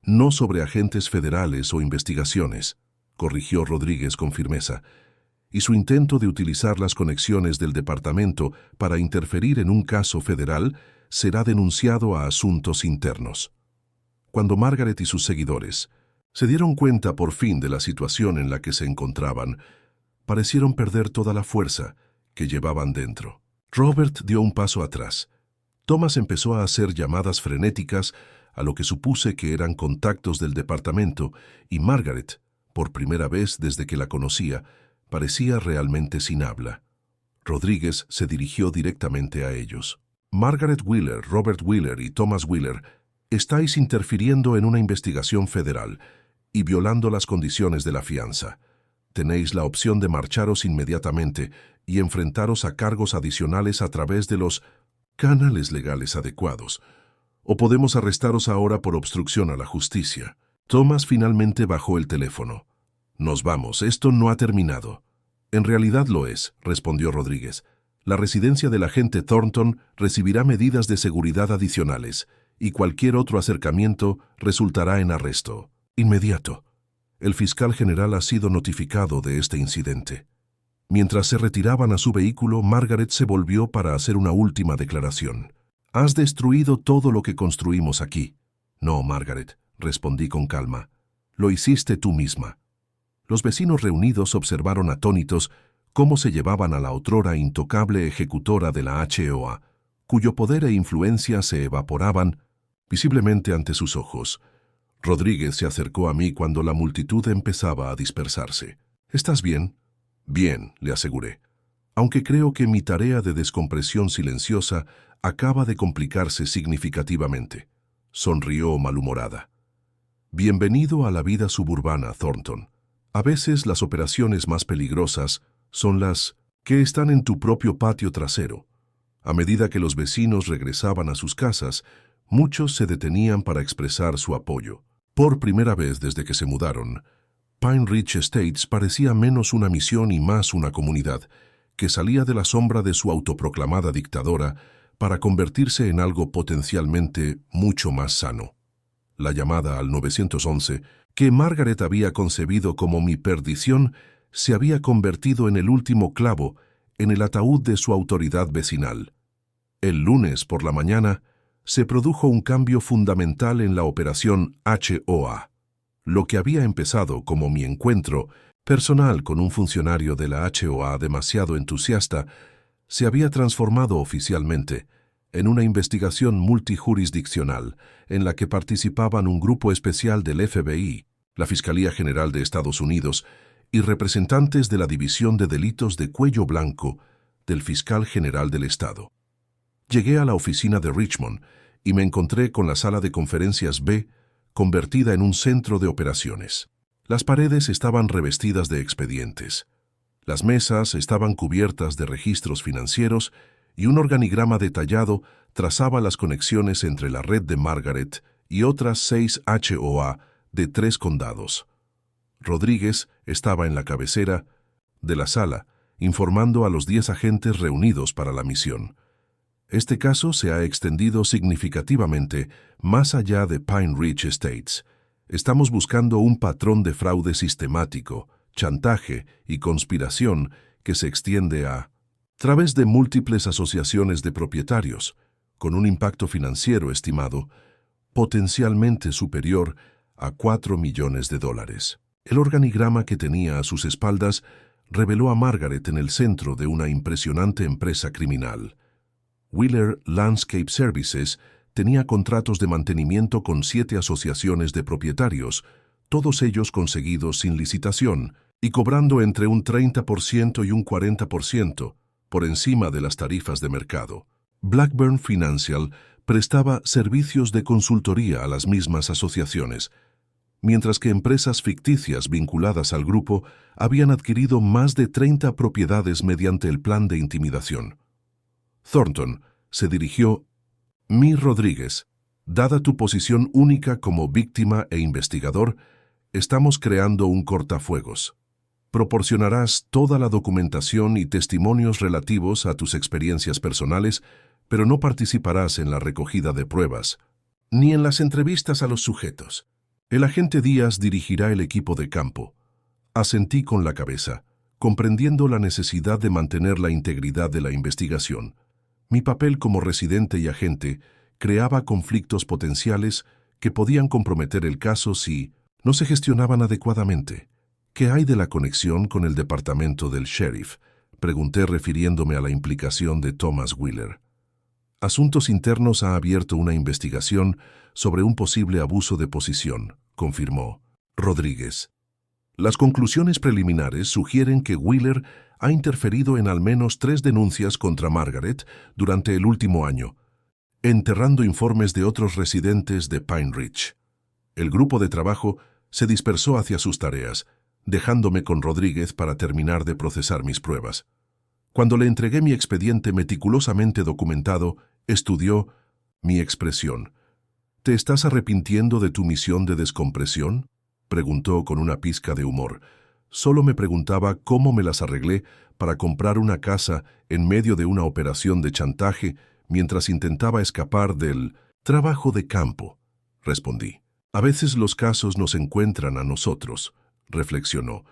No sobre agentes federales o investigaciones, corrigió Rodríguez con firmeza, y su intento de utilizar las conexiones del departamento para interferir en un caso federal será denunciado a asuntos internos. Cuando Margaret y sus seguidores se dieron cuenta por fin de la situación en la que se encontraban, parecieron perder toda la fuerza que llevaban dentro. Robert dio un paso atrás. Thomas empezó a hacer llamadas frenéticas a lo que supuse que eran contactos del departamento, y Margaret, por primera vez desde que la conocía, parecía realmente sin habla. Rodríguez se dirigió directamente a ellos. Margaret Wheeler, Robert Wheeler y Thomas Wheeler, estáis interfiriendo en una investigación federal y violando las condiciones de la fianza. Tenéis la opción de marcharos inmediatamente y enfrentaros a cargos adicionales a través de los canales legales adecuados, o podemos arrestaros ahora por obstrucción a la justicia. Thomas finalmente bajó el teléfono. Nos vamos, esto no ha terminado. En realidad lo es, respondió Rodríguez. La residencia del agente Thornton recibirá medidas de seguridad adicionales y cualquier otro acercamiento resultará en arresto inmediato. El fiscal general ha sido notificado de este incidente. Mientras se retiraban a su vehículo, Margaret se volvió para hacer una última declaración. Has destruido todo lo que construimos aquí. No, Margaret, respondí con calma. Lo hiciste tú misma. Los vecinos reunidos observaron atónitos cómo se llevaban a la otrora intocable ejecutora de la HOA, cuyo poder e influencia se evaporaban visiblemente ante sus ojos. Rodríguez se acercó a mí cuando la multitud empezaba a dispersarse. ¿Estás bien? Bien, le aseguré. Aunque creo que mi tarea de descompresión silenciosa acaba de complicarse significativamente. Sonrió malhumorada. Bienvenido a la vida suburbana, Thornton. A veces las operaciones más peligrosas son las que están en tu propio patio trasero. A medida que los vecinos regresaban a sus casas, muchos se detenían para expresar su apoyo. Por primera vez desde que se mudaron, Pine Ridge Estates parecía menos una misión y más una comunidad, que salía de la sombra de su autoproclamada dictadora para convertirse en algo potencialmente mucho más sano. La llamada al 911, que Margaret había concebido como mi perdición, se había convertido en el último clavo en el ataúd de su autoridad vecinal. El lunes por la mañana se produjo un cambio fundamental en la operación HOA. Lo que había empezado como mi encuentro personal con un funcionario de la HOA demasiado entusiasta, se había transformado oficialmente en una investigación multijurisdiccional en la que participaban un grupo especial del FBI, la Fiscalía General de Estados Unidos y representantes de la División de Delitos de Cuello Blanco del Fiscal General del Estado. Llegué a la oficina de Richmond y me encontré con la sala de conferencias B convertida en un centro de operaciones. Las paredes estaban revestidas de expedientes. Las mesas estaban cubiertas de registros financieros y un organigrama detallado trazaba las conexiones entre la red de Margaret y otras 6 HOA de 3 condados. Rodríguez estaba en la cabecera de la sala, informando a los 10 agentes reunidos para la misión. Este caso se ha extendido significativamente más allá de Pine Ridge Estates. Estamos buscando un patrón de fraude sistemático, chantaje y conspiración que se extiende a través de múltiples asociaciones de propietarios, con un impacto financiero estimado potencialmente superior a $4 millones. El organigrama que tenía a sus espaldas reveló a Margaret en el centro de una impresionante empresa criminal. Wheeler Landscape Services tenía contratos de mantenimiento con 7 asociaciones de propietarios, todos ellos conseguidos sin licitación y cobrando entre un 30% y un 40% por encima de las tarifas de mercado. Blackburn Financial prestaba servicios de consultoría a las mismas asociaciones, mientras que empresas ficticias vinculadas al grupo habían adquirido más de 30 propiedades mediante el plan de intimidación. Thornton se dirigió: Mi Rodríguez, dada tu posición única como víctima e investigador, estamos creando un cortafuegos. Proporcionarás toda la documentación y testimonios relativos a tus experiencias personales, pero no participarás en la recogida de pruebas, ni en las entrevistas a los sujetos. El agente Díaz dirigirá el equipo de campo. Asentí con la cabeza, comprendiendo la necesidad de mantener la integridad de la investigación. Mi papel como residente y agente creaba conflictos potenciales que podían comprometer el caso si no se gestionaban adecuadamente. ¿Qué hay de la conexión con el departamento del sheriff?, pregunté refiriéndome a la implicación de Thomas Wheeler. Asuntos Internos ha abierto una investigación sobre un posible abuso de posición, confirmó Rodríguez. Las conclusiones preliminares sugieren que Wheeler ha interferido en al menos 3 denuncias contra Margaret durante el último año, enterrando informes de otros residentes de Pine Ridge. El grupo de trabajo se dispersó hacia sus tareas, dejándome con Rodríguez para terminar de procesar mis pruebas. Cuando le entregué mi expediente meticulosamente documentado, estudió mi expresión. ¿Te estás arrepintiendo de tu misión de descompresión?, preguntó con una pizca de humor. Solo me preguntaba cómo me las arreglé para comprar una casa en medio de una operación de chantaje mientras intentaba escapar del trabajo de campo, respondí. A veces los casos nos encuentran a nosotros, reflexionó.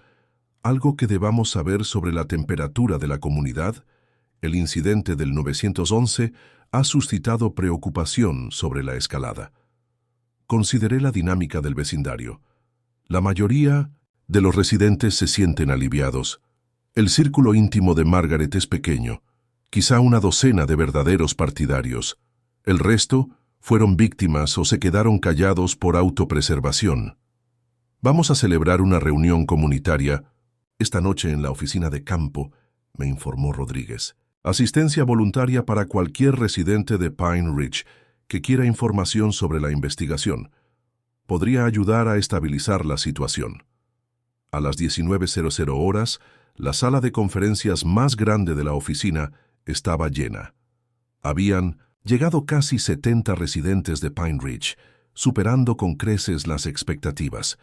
¿Algo que debamos saber sobre la temperatura de la comunidad? El incidente del 911 ha suscitado preocupación sobre la escalada. Consideré la dinámica del vecindario. La mayoría de los residentes se sienten aliviados. El círculo íntimo de Margaret es pequeño, quizá una docena de verdaderos partidarios. El resto fueron víctimas o se quedaron callados por autopreservación. Vamos a celebrar una reunión comunitaria esta noche en la oficina de campo, me informó Rodríguez. Asistencia voluntaria para cualquier residente de Pine Ridge que quiera información sobre la investigación. Podría ayudar a estabilizar la situación. A las 19:00 horas, la sala de conferencias más grande de la oficina estaba llena. Habían llegado casi 70 residentes de Pine Ridge, superando con creces las expectativas.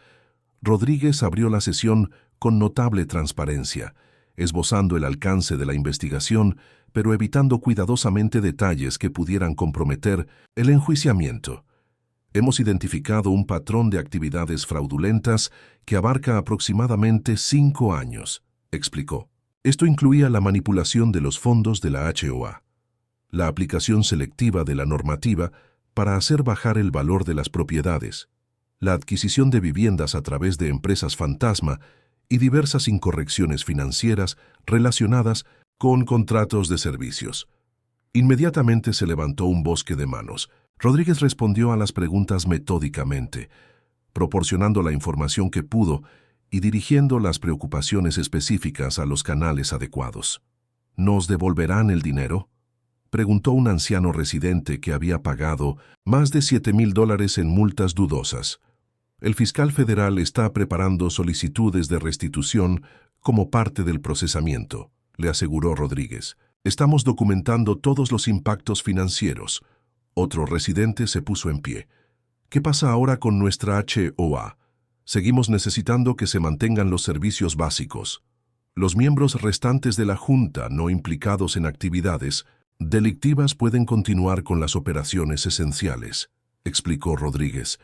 Rodríguez abrió la sesión con notable transparencia, esbozando el alcance de la investigación, pero evitando cuidadosamente detalles que pudieran comprometer el enjuiciamiento. Hemos identificado un patrón de actividades fraudulentas que abarca aproximadamente 5 años, explicó. Esto incluía la manipulación de los fondos de la HOA, la aplicación selectiva de la normativa para hacer bajar el valor de las propiedades, la adquisición de viviendas a través de empresas fantasma y diversas incorrecciones financieras relacionadas con contratos de servicios. Inmediatamente se levantó un bosque de manos. Rodríguez respondió a las preguntas metódicamente, proporcionando la información que pudo y dirigiendo las preocupaciones específicas a los canales adecuados. ¿Nos devolverán el dinero?, preguntó un anciano residente que había pagado más de $7,000 en multas dudosas. El fiscal federal está preparando solicitudes de restitución como parte del procesamiento, le aseguró Rodríguez. Estamos documentando todos los impactos financieros. Otro residente se puso en pie. ¿Qué pasa ahora con nuestra HOA? Seguimos necesitando que se mantengan los servicios básicos. Los miembros restantes de la Junta no implicados en actividades delictivas pueden continuar con las operaciones esenciales, explicó Rodríguez.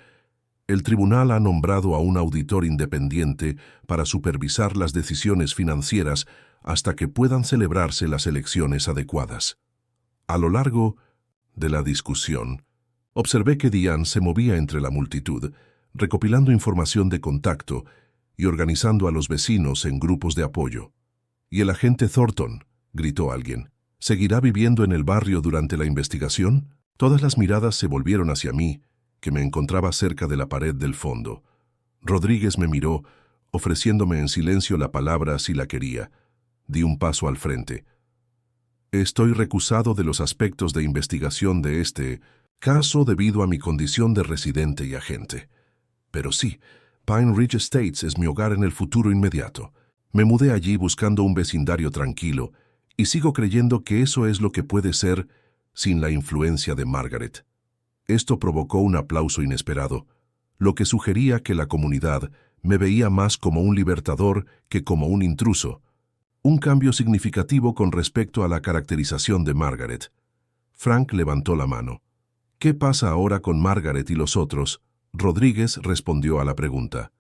El tribunal ha nombrado a un auditor independiente para supervisar las decisiones financieras hasta que puedan celebrarse las elecciones adecuadas. A lo largo de la discusión, observé que Diane se movía entre la multitud, recopilando información de contacto y organizando a los vecinos en grupos de apoyo. «¿Y el agente Thornton?», gritó alguien. «¿Seguirá viviendo en el barrio durante la investigación?». Todas las miradas se volvieron hacia mí, que me encontraba cerca de la pared del fondo. Rodríguez me miró, ofreciéndome en silencio la palabra si la quería. Di un paso al frente. Estoy recusado de los aspectos de investigación de este caso debido a mi condición de residente y agente. Pero sí, Pine Ridge Estates es mi hogar en el futuro inmediato. Me mudé allí buscando un vecindario tranquilo y sigo creyendo que eso es lo que puede ser sin la influencia de Margaret. Esto provocó un aplauso inesperado, lo que sugería que la comunidad me veía más como un libertador que como un intruso. Un cambio significativo con respecto a la caracterización de Margaret. Frank levantó la mano. ¿Qué pasa ahora con Margaret y los otros? Rodríguez respondió a la pregunta.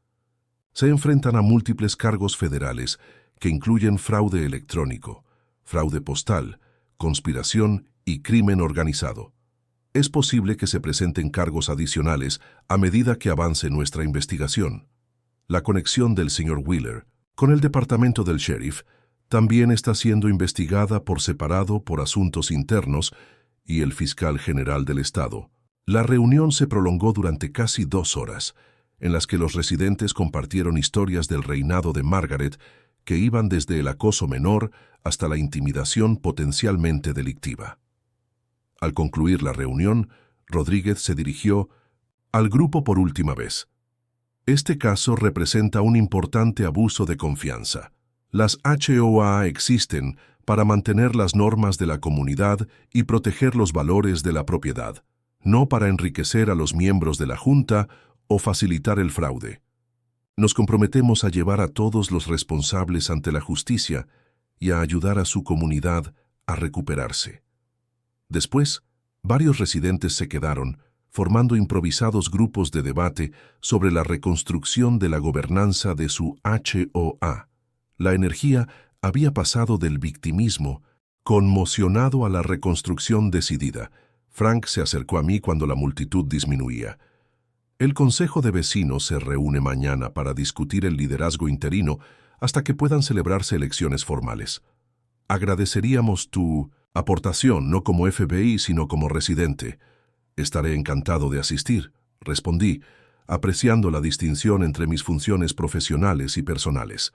Se enfrentan a múltiples cargos federales que incluyen fraude electrónico, fraude postal, conspiración y crimen organizado. Es posible que se presenten cargos adicionales a medida que avance nuestra investigación. La conexión del señor Wheeler con el departamento del sheriff también está siendo investigada por separado por asuntos internos y el fiscal general del estado. La reunión se prolongó durante casi 2 horas, en las que los residentes compartieron historias del reinado de Margaret que iban desde el acoso menor hasta la intimidación potencialmente delictiva. Al concluir la reunión, Rodríguez se dirigió al grupo por última vez. Este caso representa un importante abuso de confianza. Las HOA existen para mantener las normas de la comunidad y proteger los valores de la propiedad, no para enriquecer a los miembros de la Junta o facilitar el fraude. Nos comprometemos a llevar a todos los responsables ante la justicia y a ayudar a su comunidad a recuperarse. Después, varios residentes se quedaron, formando improvisados grupos de debate sobre la reconstrucción de la gobernanza de su HOA. La energía había pasado del victimismo, conmocionado, a la reconstrucción decidida. Frank se acercó a mí cuando la multitud disminuía. El Consejo de Vecinos se reúne mañana para discutir el liderazgo interino hasta que puedan celebrarse elecciones formales. Agradeceríamos tu aportación, no como FBI, sino como residente. Estaré encantado de asistir, respondí, apreciando la distinción entre mis funciones profesionales y personales.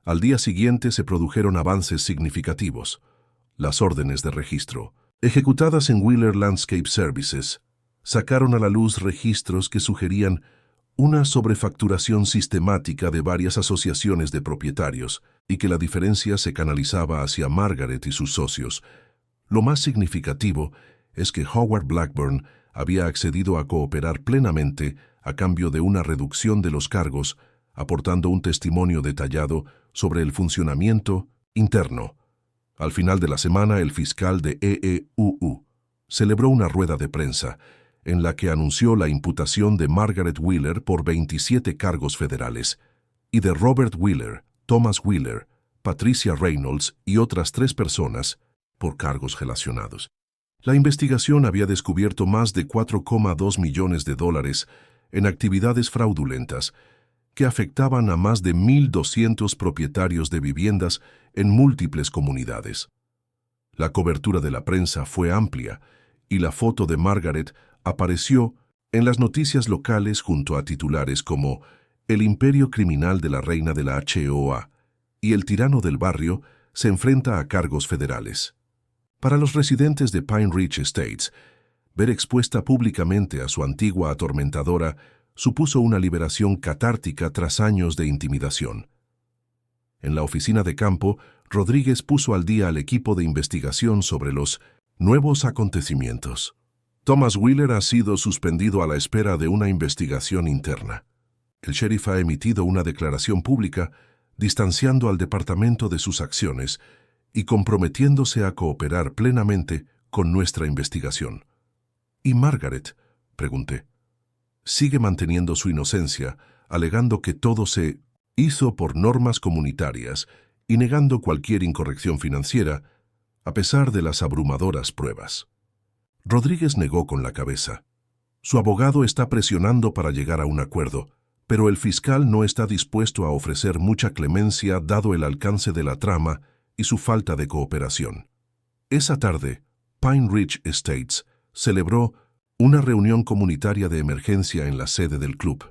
Al día siguiente se produjeron avances significativos. Las órdenes de registro, ejecutadas en Wheeler Landscape Services, sacaron a la luz registros que sugerían una sobrefacturación sistemática de varias asociaciones de propietarios y que la diferencia se canalizaba hacia Margaret y sus socios. Lo más significativo es que Howard Blackburn había accedido a cooperar plenamente a cambio de una reducción de los cargos, aportando un testimonio detallado sobre el funcionamiento interno. Al final de la semana, el fiscal de EEUU celebró una rueda de prensa en la que anunció la imputación de Margaret Wheeler por 27 cargos federales y de Robert Wheeler, Thomas Wheeler, Patricia Reynolds y otras 3 personas por cargos relacionados. La investigación había descubierto más de $4,2 millones en actividades fraudulentas que afectaban a más de 1,200 propietarios de viviendas en múltiples comunidades. La cobertura de la prensa fue amplia y la foto de Margaret apareció en las noticias locales junto a titulares como «El imperio criminal de la reina de la HOA» y «El tirano del barrio se enfrenta a cargos federales». Para los residentes de Pine Ridge Estates, ver expuesta públicamente a su antigua atormentadora supuso una liberación catártica tras años de intimidación. En la oficina de campo, Rodríguez puso al día al equipo de investigación sobre los nuevos acontecimientos. Thomas Wheeler ha sido suspendido a la espera de una investigación interna. El sheriff ha emitido una declaración pública distanciando al departamento de sus acciones y comprometiéndose a cooperar plenamente con nuestra investigación. ¿Y Margaret?, pregunté. Sigue manteniendo su inocencia, alegando que todo se hizo por normas comunitarias y negando cualquier incorrección financiera, a pesar de las abrumadoras pruebas. Rodríguez negó con la cabeza. Su abogado está presionando para llegar a un acuerdo, pero el fiscal no está dispuesto a ofrecer mucha clemencia dado el alcance de la trama y su falta de cooperación. Esa tarde, Pine Ridge Estates celebró una reunión comunitaria de emergencia en la sede del club.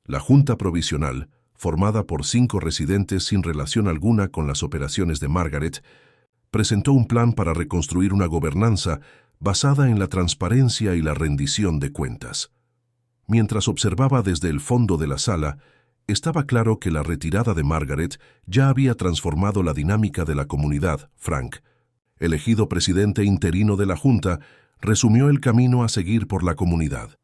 La Junta Provisional, formada por 5 residentes sin relación alguna con las operaciones de Margaret, presentó un plan para reconstruir una gobernanza basada en la transparencia y la rendición de cuentas. Mientras observaba desde el fondo de la sala, estaba claro que la retirada de Margaret ya había transformado la dinámica de la comunidad. Frank, elegido presidente interino de la Junta, resumió el camino a seguir por la comunidad.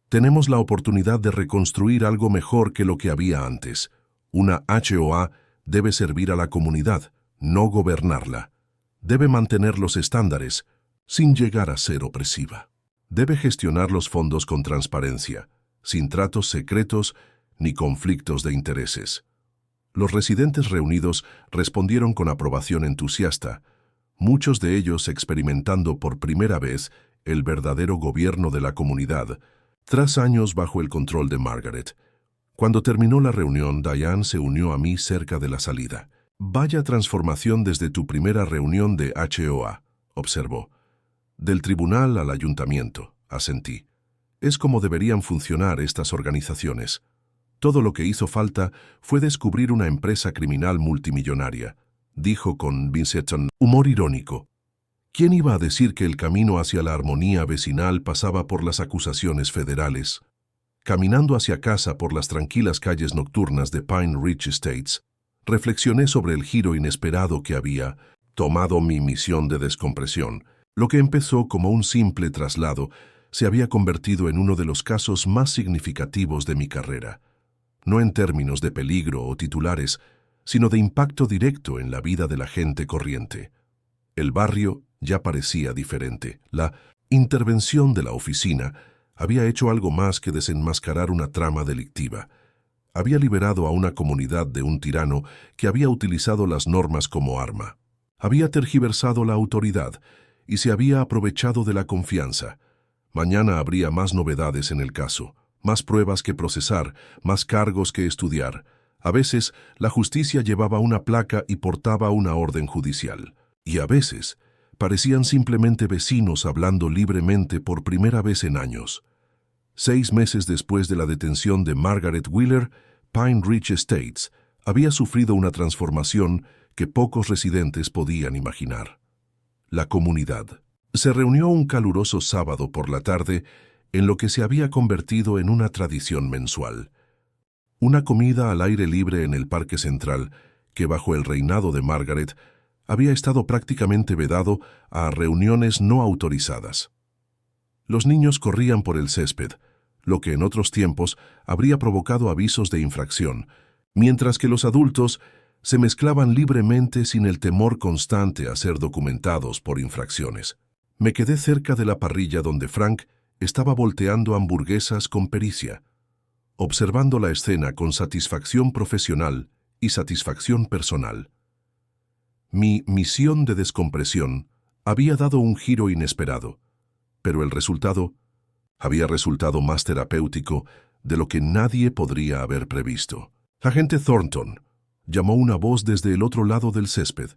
Tenemos la oportunidad de reconstruir algo mejor que lo que había antes. Una HOA debe servir a la comunidad, no gobernarla. Debe mantener los estándares, sin llegar a ser opresiva. Debe gestionar los fondos con transparencia, sin tratos secretos ni conflictos de intereses. Los residentes reunidos respondieron con aprobación entusiasta, muchos de ellos experimentando por primera vez el verdadero gobierno de la comunidad, tras años bajo el control de Margaret. Cuando terminó la reunión, Diane se unió a mí cerca de la salida. «Vaya transformación desde tu primera reunión de HOA», observó. «Del tribunal al ayuntamiento», asentí. «Es como deberían funcionar estas organizaciones». Todo lo que hizo falta fue descubrir una empresa criminal multimillonaria, dijo con Vincentón humor irónico. ¿Quién iba a decir que el camino hacia la armonía vecinal pasaba por las acusaciones federales? Caminando hacia casa por las tranquilas calles nocturnas de Pine Ridge Estates, reflexioné sobre el giro inesperado que había tomado mi misión de descompresión. Lo que empezó como un simple traslado se había convertido en uno de los casos más significativos de mi carrera. No en términos de peligro o titulares, sino de impacto directo en la vida de la gente corriente. El barrio ya parecía diferente. La intervención de la oficina había hecho algo más que desenmascarar una trama delictiva. Había liberado a una comunidad de un tirano que había utilizado las normas como arma. Había tergiversado la autoridad y se había aprovechado de la confianza. Mañana habría más novedades en el caso, más pruebas que procesar, más cargos que estudiar. A veces, la justicia llevaba una placa y portaba una orden judicial. Y a veces, parecían simplemente vecinos hablando libremente por primera vez en años. 6 meses después de la detención de Margaret Wheeler, Pine Ridge Estates había sufrido una transformación que pocos residentes podían imaginar. La comunidad se reunió un caluroso sábado por la tarde en lo que se había convertido en una tradición mensual. Una comida al aire libre en el Parque Central, que bajo el reinado de Margaret había estado prácticamente vedado a reuniones no autorizadas. Los niños corrían por el césped, lo que en otros tiempos habría provocado avisos de infracción, mientras que los adultos se mezclaban libremente sin el temor constante a ser documentados por infracciones. Me quedé cerca de la parrilla donde Frank estaba volteando hamburguesas con pericia, observando la escena con satisfacción profesional y satisfacción personal. Mi misión de descompresión había dado un giro inesperado, pero el resultado había resultado más terapéutico de lo que nadie podría haber previsto. «Agente Thornton», llamó una voz desde el otro lado del césped.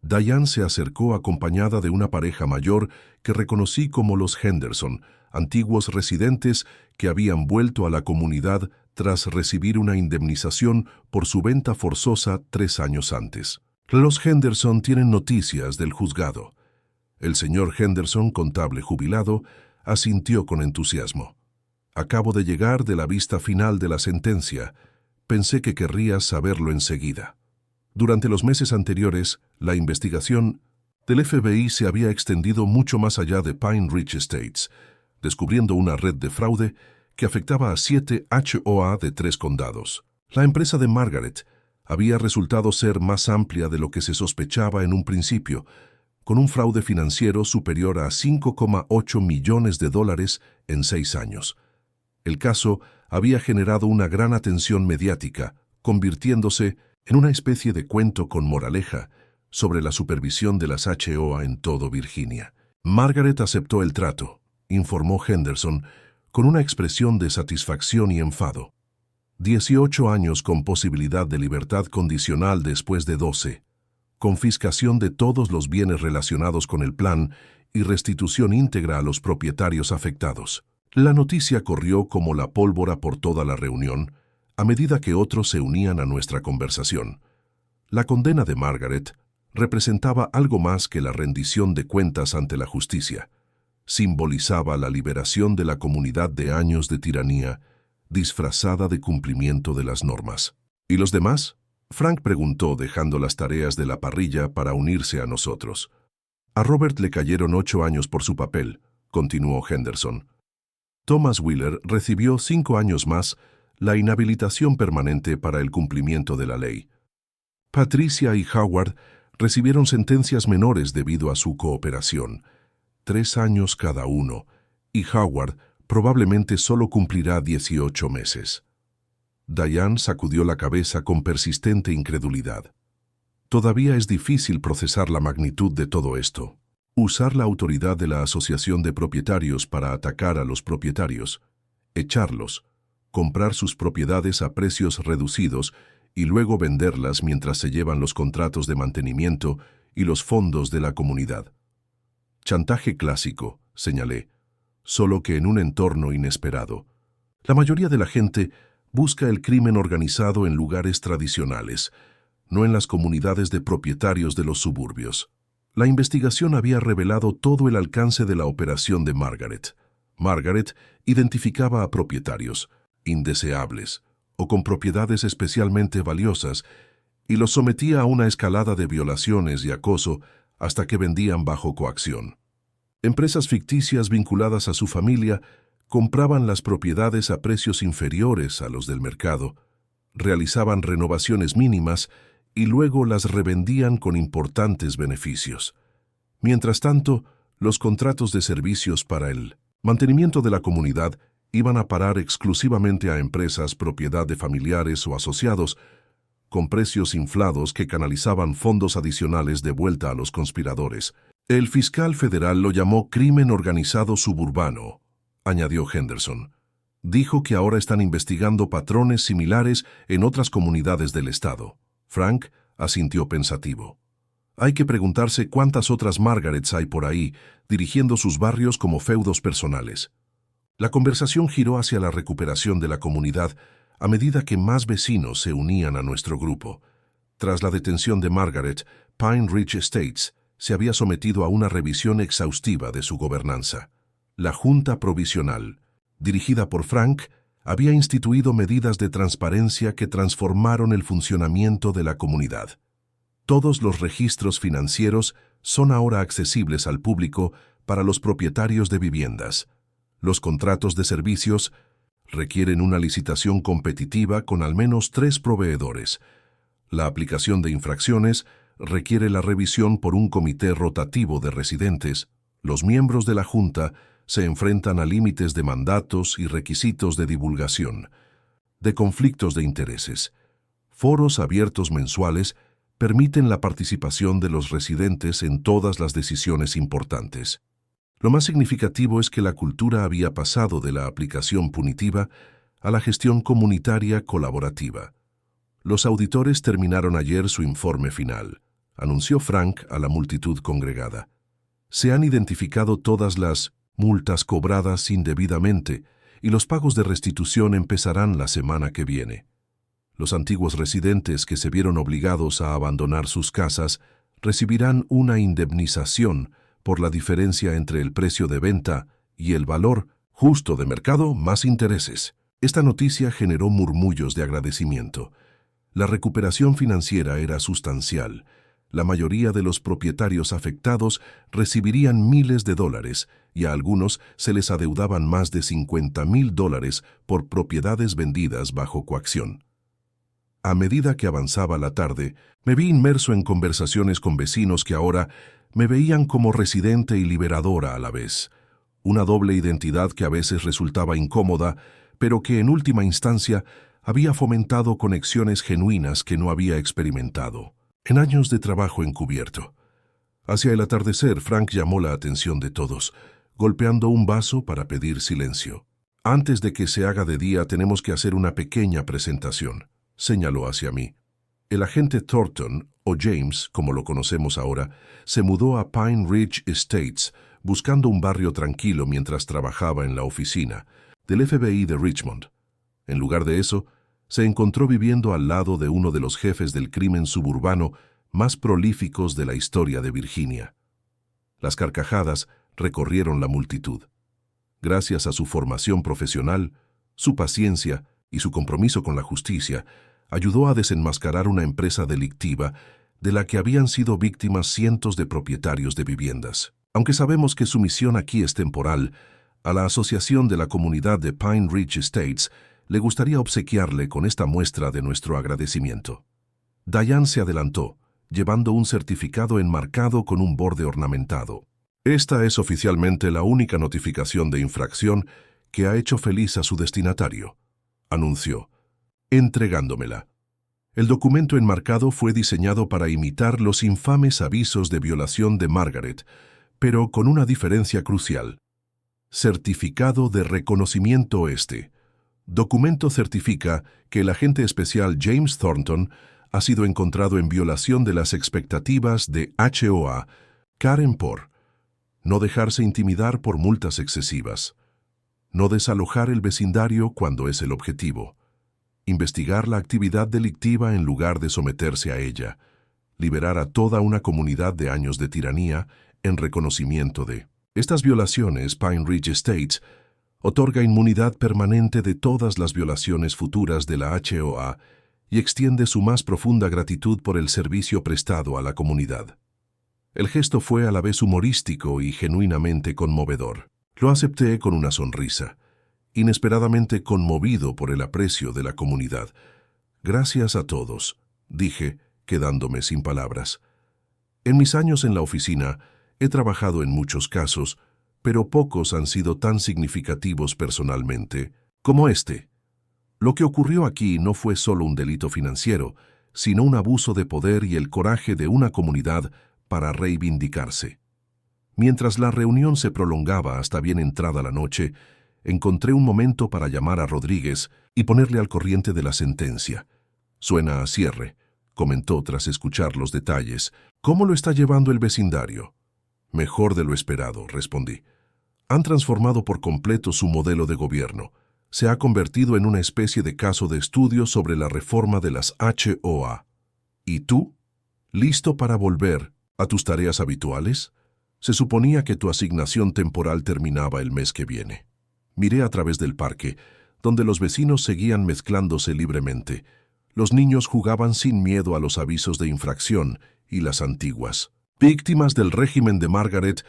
Diane se acercó acompañada de una pareja mayor que reconocí como los Henderson, antiguos residentes que habían vuelto a la comunidad tras recibir una indemnización por su venta forzosa 3 años antes. «Los Henderson tienen noticias del juzgado». El señor Henderson, contable jubilado, asintió con entusiasmo. «Acabo de llegar de la vista final de la sentencia. Pensé que querrías saberlo enseguida». Durante los meses anteriores, la investigación del FBI se había extendido mucho más allá de Pine Ridge Estates, descubriendo una red de fraude que afectaba a 7 HOA de 3 condados. La empresa de Margaret había resultado ser más amplia de lo que se sospechaba en un principio, con un fraude financiero superior a $5,8 millones en 6 años. El caso había generado una gran atención mediática, convirtiéndose en una especie de cuento con moraleja sobre la supervisión de las HOA en todo Virginia. Margaret aceptó el trato, informó Henderson, con una expresión de satisfacción y enfado. 18 años con posibilidad de libertad condicional después de 12. Confiscación de todos los bienes relacionados con el plan, y restitución íntegra a los propietarios afectados. La noticia corrió como la pólvora por toda la reunión, a medida que otros se unían a nuestra conversación. La condena de Margaret representaba algo más que la rendición de cuentas ante la justicia. Simbolizaba la liberación de la comunidad de años de tiranía, disfrazada de cumplimiento de las normas. ¿Y los demás? Frank preguntó, dejando las tareas de la parrilla para unirse a nosotros. A Robert le cayeron 8 años por su papel, continuó Henderson. Thomas Wheeler recibió 5 años más, la inhabilitación permanente para el cumplimiento de la ley. Patricia y Howard recibieron sentencias menores debido a su cooperación, 3 años cada uno, y Howard probablemente solo cumplirá 18 meses. Diane sacudió la cabeza con persistente incredulidad. Todavía es difícil procesar la magnitud de todo esto. Usar la autoridad de la Asociación de Propietarios para atacar a los propietarios, echarlos, comprar sus propiedades a precios reducidos y luego venderlas mientras se llevan los contratos de mantenimiento y los fondos de la comunidad. Chantaje clásico, señalé, solo que en un entorno inesperado. La mayoría de la gente busca el crimen organizado en lugares tradicionales, no en las comunidades de propietarios de los suburbios. La investigación había revelado todo el alcance de la operación de Margaret. Margaret identificaba a propietarios indeseables o con propiedades especialmente valiosas y los sometía a una escalada de violaciones y acoso hasta que vendían bajo coacción. Empresas ficticias vinculadas a su familia compraban las propiedades a precios inferiores a los del mercado, realizaban renovaciones mínimas y luego las revendían con importantes beneficios. Mientras tanto, los contratos de servicios para el mantenimiento de la comunidad iban a parar exclusivamente a empresas propiedad de familiares o asociados, con precios inflados que canalizaban fondos adicionales de vuelta a los conspiradores. El fiscal federal lo llamó crimen organizado suburbano, añadió Henderson. Dijo que ahora están investigando patrones similares en otras comunidades del estado. Frank asintió pensativo. Hay que preguntarse cuántas otras Margarets hay por ahí, dirigiendo sus barrios como feudos personales. La conversación giró hacia la recuperación de la comunidad a medida que más vecinos se unían a nuestro grupo. Tras la detención de Margaret, Pine Ridge Estates se había sometido a una revisión exhaustiva de su gobernanza. La Junta Provisional, dirigida por Frank, había instituido medidas de transparencia que transformaron el funcionamiento de la comunidad. Todos los registros financieros son ahora accesibles al público para los propietarios de viviendas. Los contratos de servicios requieren una licitación competitiva con al menos 3 proveedores. La aplicación de infracciones requiere la revisión por un comité rotativo de residentes. Los miembros de la Junta se enfrentan a límites de mandatos y requisitos de divulgación, de conflictos de intereses. Foros abiertos mensuales permiten la participación de los residentes en todas las decisiones importantes. Lo más significativo es que la cultura había pasado de la aplicación punitiva a la gestión comunitaria colaborativa. Los auditores terminaron ayer su informe final, anunció Frank a la multitud congregada. Se han identificado todas las multas cobradas indebidamente y los pagos de restitución empezarán la semana que viene. Los antiguos residentes que se vieron obligados a abandonar sus casas recibirán una indemnización por la diferencia entre el precio de venta y el valor justo de mercado más intereses. Esta noticia generó murmullos de agradecimiento. La recuperación financiera era sustancial. La mayoría de los propietarios afectados recibirían miles de dólares y a algunos se les adeudaban más de $50,000 por propiedades vendidas bajo coacción. A medida que avanzaba la tarde, me vi inmerso en conversaciones con vecinos que ahora me veían como residente y liberadora a la vez. Una doble identidad que a veces resultaba incómoda, pero que en última instancia había fomentado conexiones genuinas que no había experimentado en años de trabajo encubierto. Hacia el atardecer, Frank llamó la atención de todos, golpeando un vaso para pedir silencio. Antes de que se haga de día tenemos que hacer una pequeña presentación, señaló hacia mí. El agente Thornton, o James, como lo conocemos ahora, se mudó a Pine Ridge Estates, buscando un barrio tranquilo mientras trabajaba en la oficina del FBI de Richmond. En lugar de eso, se encontró viviendo al lado de uno de los jefes del crimen suburbano más prolíficos de la historia de Virginia. Las carcajadas recorrieron la multitud. Gracias a su formación profesional, su paciencia y su compromiso con la justicia, ayudó a desenmascarar una empresa delictiva de la que habían sido víctimas cientos de propietarios de viviendas. Aunque sabemos que su misión aquí es temporal, a la Asociación de la Comunidad de Pine Ridge Estates le gustaría obsequiarle con esta muestra de nuestro agradecimiento. Diane se adelantó, llevando un certificado enmarcado con un borde ornamentado. Esta es oficialmente la única notificación de infracción que ha hecho feliz a su destinatario, anunció, entregándomela. El documento enmarcado fue diseñado para imitar los infames avisos de violación de Margaret, pero con una diferencia crucial. Certificado de reconocimiento este. Documento certifica que el agente especial James Thornton ha sido encontrado en violación de las expectativas de HOA Karen por no dejarse intimidar por multas excesivas, no desalojar el vecindario cuando es el objetivo, investigar la actividad delictiva en lugar de someterse a ella, liberar a toda una comunidad de años de tiranía en reconocimiento de estas violaciones. Pine Ridge Estates otorga inmunidad permanente de todas las violaciones futuras de la HOA y extiende su más profunda gratitud por el servicio prestado a la comunidad. El gesto fue a la vez humorístico y genuinamente conmovedor. Lo acepté con una sonrisa, inesperadamente conmovido por el aprecio de la comunidad. Gracias a todos, dije, quedándome sin palabras. En mis años en la oficina, he trabajado en muchos casos, pero pocos han sido tan significativos personalmente como este. Lo que ocurrió aquí no fue solo un delito financiero, sino un abuso de poder y el coraje de una comunidad para reivindicarse. Mientras la reunión se prolongaba hasta bien entrada la noche, encontré un momento para llamar a Rodríguez y ponerle al corriente de la sentencia. Suena a cierre, comentó tras escuchar los detalles. ¿Cómo lo está llevando el vecindario? Mejor de lo esperado, respondí. Han transformado por completo su modelo de gobierno. Se ha convertido en una especie de caso de estudio sobre la reforma de las HOA. ¿Y tú? ¿Listo para volver a tus tareas habituales? Se suponía que tu asignación temporal terminaba el mes que viene. Miré a través del parque, donde los vecinos seguían mezclándose libremente. Los niños jugaban sin miedo a los avisos de infracción y las antiguas víctimas del régimen de Margaret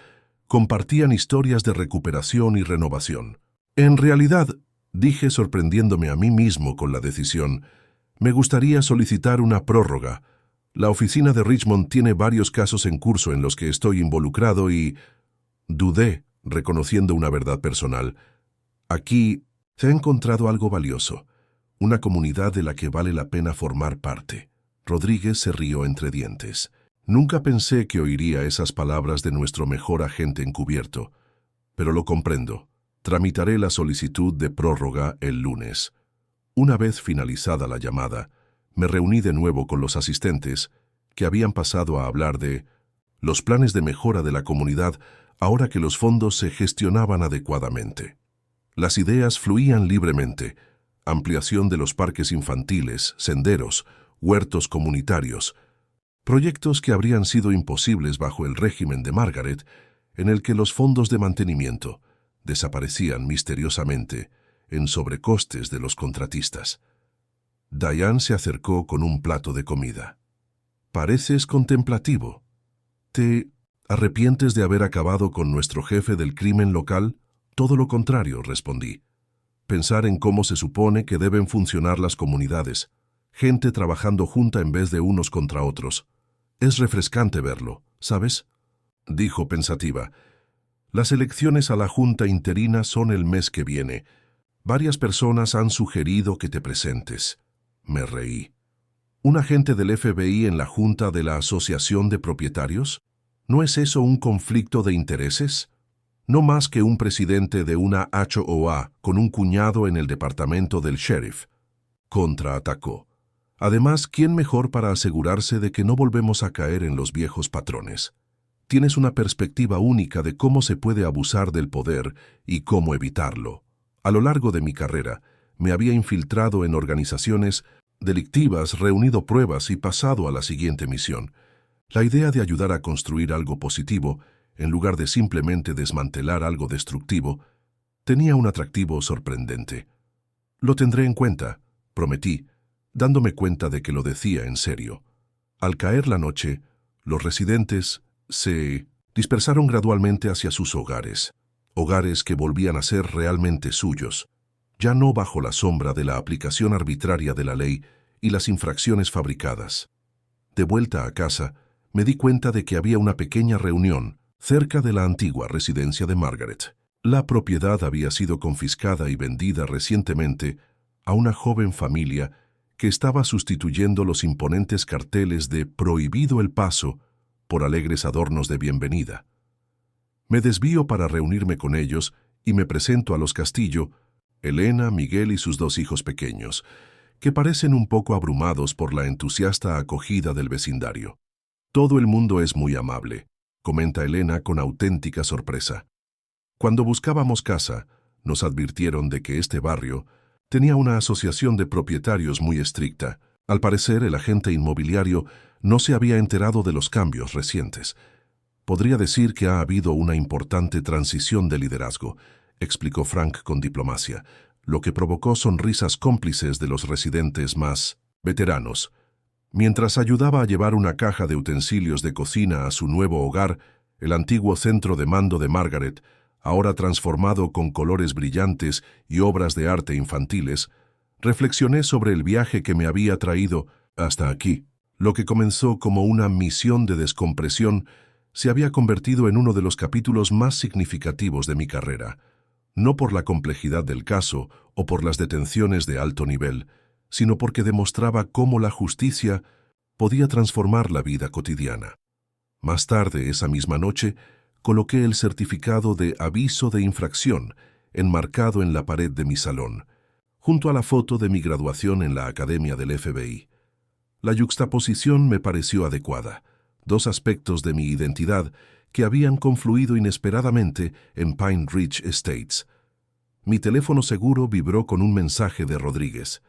compartían historias de recuperación y renovación. En realidad, dije sorprendiéndome a mí mismo con la decisión, me gustaría solicitar una prórroga. La oficina de Richmond tiene varios casos en curso en los que estoy involucrado y... Dudé, reconociendo una verdad personal. Aquí se ha encontrado algo valioso, una comunidad de la que vale la pena formar parte. Rodríguez se rió entre dientes. Nunca pensé que oiría esas palabras de nuestro mejor agente encubierto, pero lo comprendo. Tramitaré la solicitud de prórroga el lunes. Una vez finalizada la llamada, me reuní de nuevo con los asistentes, que habían pasado a hablar de los planes de mejora de la comunidad ahora que los fondos se gestionaban adecuadamente. Las ideas fluían libremente: ampliación de los parques infantiles, senderos, huertos comunitarios, proyectos que habrían sido imposibles bajo el régimen de Margaret, en el que los fondos de mantenimiento desaparecían misteriosamente en sobrecostes de los contratistas. Diane se acercó con un plato de comida. Pareces contemplativo. ¿Te arrepientes de haber acabado con nuestro jefe del crimen local? Todo lo contrario, respondí. Pensar en cómo se supone que deben funcionar las comunidades, gente trabajando junta en vez de unos contra otros. Es refrescante verlo, ¿sabes? Dijo pensativa. Las elecciones a la junta interina son el mes que viene. Varias personas han sugerido que te presentes. Me reí. ¿Un agente del FBI en la junta de la Asociación de Propietarios? ¿No es eso un conflicto de intereses? No más que un presidente de una HOA con un cuñado en el departamento del sheriff. Contraatacó. Además, ¿quién mejor para asegurarse de que no volvemos a caer en los viejos patrones? tienes una perspectiva única de cómo se puede abusar del poder y cómo evitarlo. A lo largo de mi carrera, me había infiltrado en organizaciones delictivas, reunido pruebas y pasado a la siguiente misión. La idea de ayudar a construir algo positivo, en lugar de simplemente desmantelar algo destructivo, tenía un atractivo sorprendente. Lo tendré en cuenta, prometí, dándome cuenta de que lo decía en serio. Al caer la noche, los residentes se dispersaron gradualmente hacia sus hogares, hogares que volvían a ser realmente suyos, ya no bajo la sombra de la aplicación arbitraria de la ley y las infracciones fabricadas. De vuelta a casa, me di cuenta de que había una pequeña reunión cerca de la antigua residencia de Margaret. La propiedad había sido confiscada y vendida recientemente a una joven familia que estaba sustituyendo los imponentes carteles de «Prohibido el paso» por alegres adornos de bienvenida. Me desvío para reunirme con ellos y me presento a los Castillo, Elena, Miguel y sus 2 hijos pequeños, que parecen un poco abrumados por la entusiasta acogida del vecindario. «Todo el mundo es muy amable», comenta Elena con auténtica sorpresa. Cuando buscábamos casa, nos advirtieron de que este barrio tenía una asociación de propietarios muy estricta. Al parecer, el agente inmobiliario no se había enterado de los cambios recientes. Podría decir que ha habido una importante transición de liderazgo, explicó Frank con diplomacia, lo que provocó sonrisas cómplices de los residentes más veteranos. Mientras ayudaba a llevar una caja de utensilios de cocina a su nuevo hogar, el antiguo centro de mando de Margaret, ahora transformado con colores brillantes y obras de arte infantiles, reflexioné sobre el viaje que me había traído hasta aquí. Lo que comenzó como una misión de descompresión se había convertido en uno de los capítulos más significativos de mi carrera, no por la complejidad del caso o por las detenciones de alto nivel, sino porque demostraba cómo la justicia podía transformar la vida cotidiana. Más tarde, esa misma noche, coloqué el certificado de aviso de infracción enmarcado en la pared de mi salón, junto a la foto de mi graduación en la Academia del FBI. La yuxtaposición me pareció adecuada, 2 aspectos de mi identidad que habían confluido inesperadamente en Pine Ridge Estates. Mi teléfono seguro vibró con un mensaje de Rodríguez.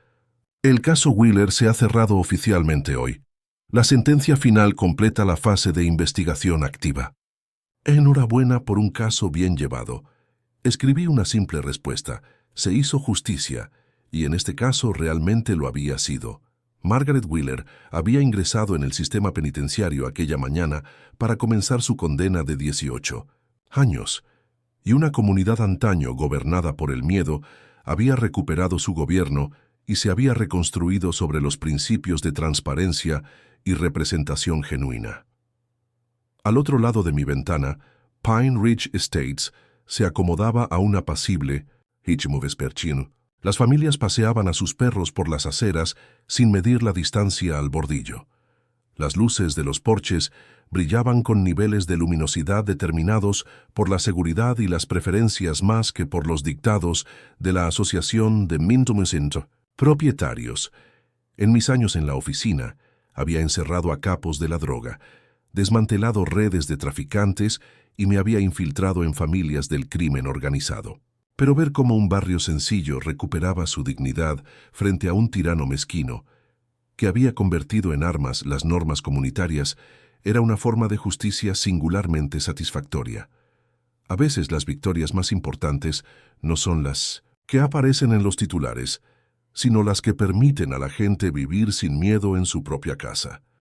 El caso Wheeler se ha cerrado oficialmente hoy. La sentencia final completa la fase de investigación activa. Enhorabuena por un caso bien llevado. Escribí una simple respuesta. Se hizo justicia, y en este caso realmente lo había sido. Margaret Wheeler había ingresado en el sistema penitenciario aquella mañana para comenzar su condena de 18 años, y una comunidad antaño gobernada por el miedo había recuperado su gobierno y se había reconstruido sobre los principios de transparencia y representación genuina. Al otro lado de mi ventana, Pine Ridge Estates se acomodaba a un apacible ritmo vespertino. Las familias paseaban a sus perros por las aceras sin medir la distancia al bordillo. Las luces de los porches brillaban con niveles de luminosidad determinados por la seguridad y las preferencias más que por los dictados de la Asociación de Propietarios. En mis años en la oficina, había encerrado a capos de la droga, desmantelado redes de traficantes y me había infiltrado en familias del crimen organizado. Pero ver cómo un barrio sencillo recuperaba su dignidad frente a un tirano mezquino, que había convertido en armas las normas comunitarias, era una forma de justicia singularmente satisfactoria. A veces las victorias más importantes no son las que aparecen en los titulares, sino las que permiten a la gente vivir sin miedo en su propia casa.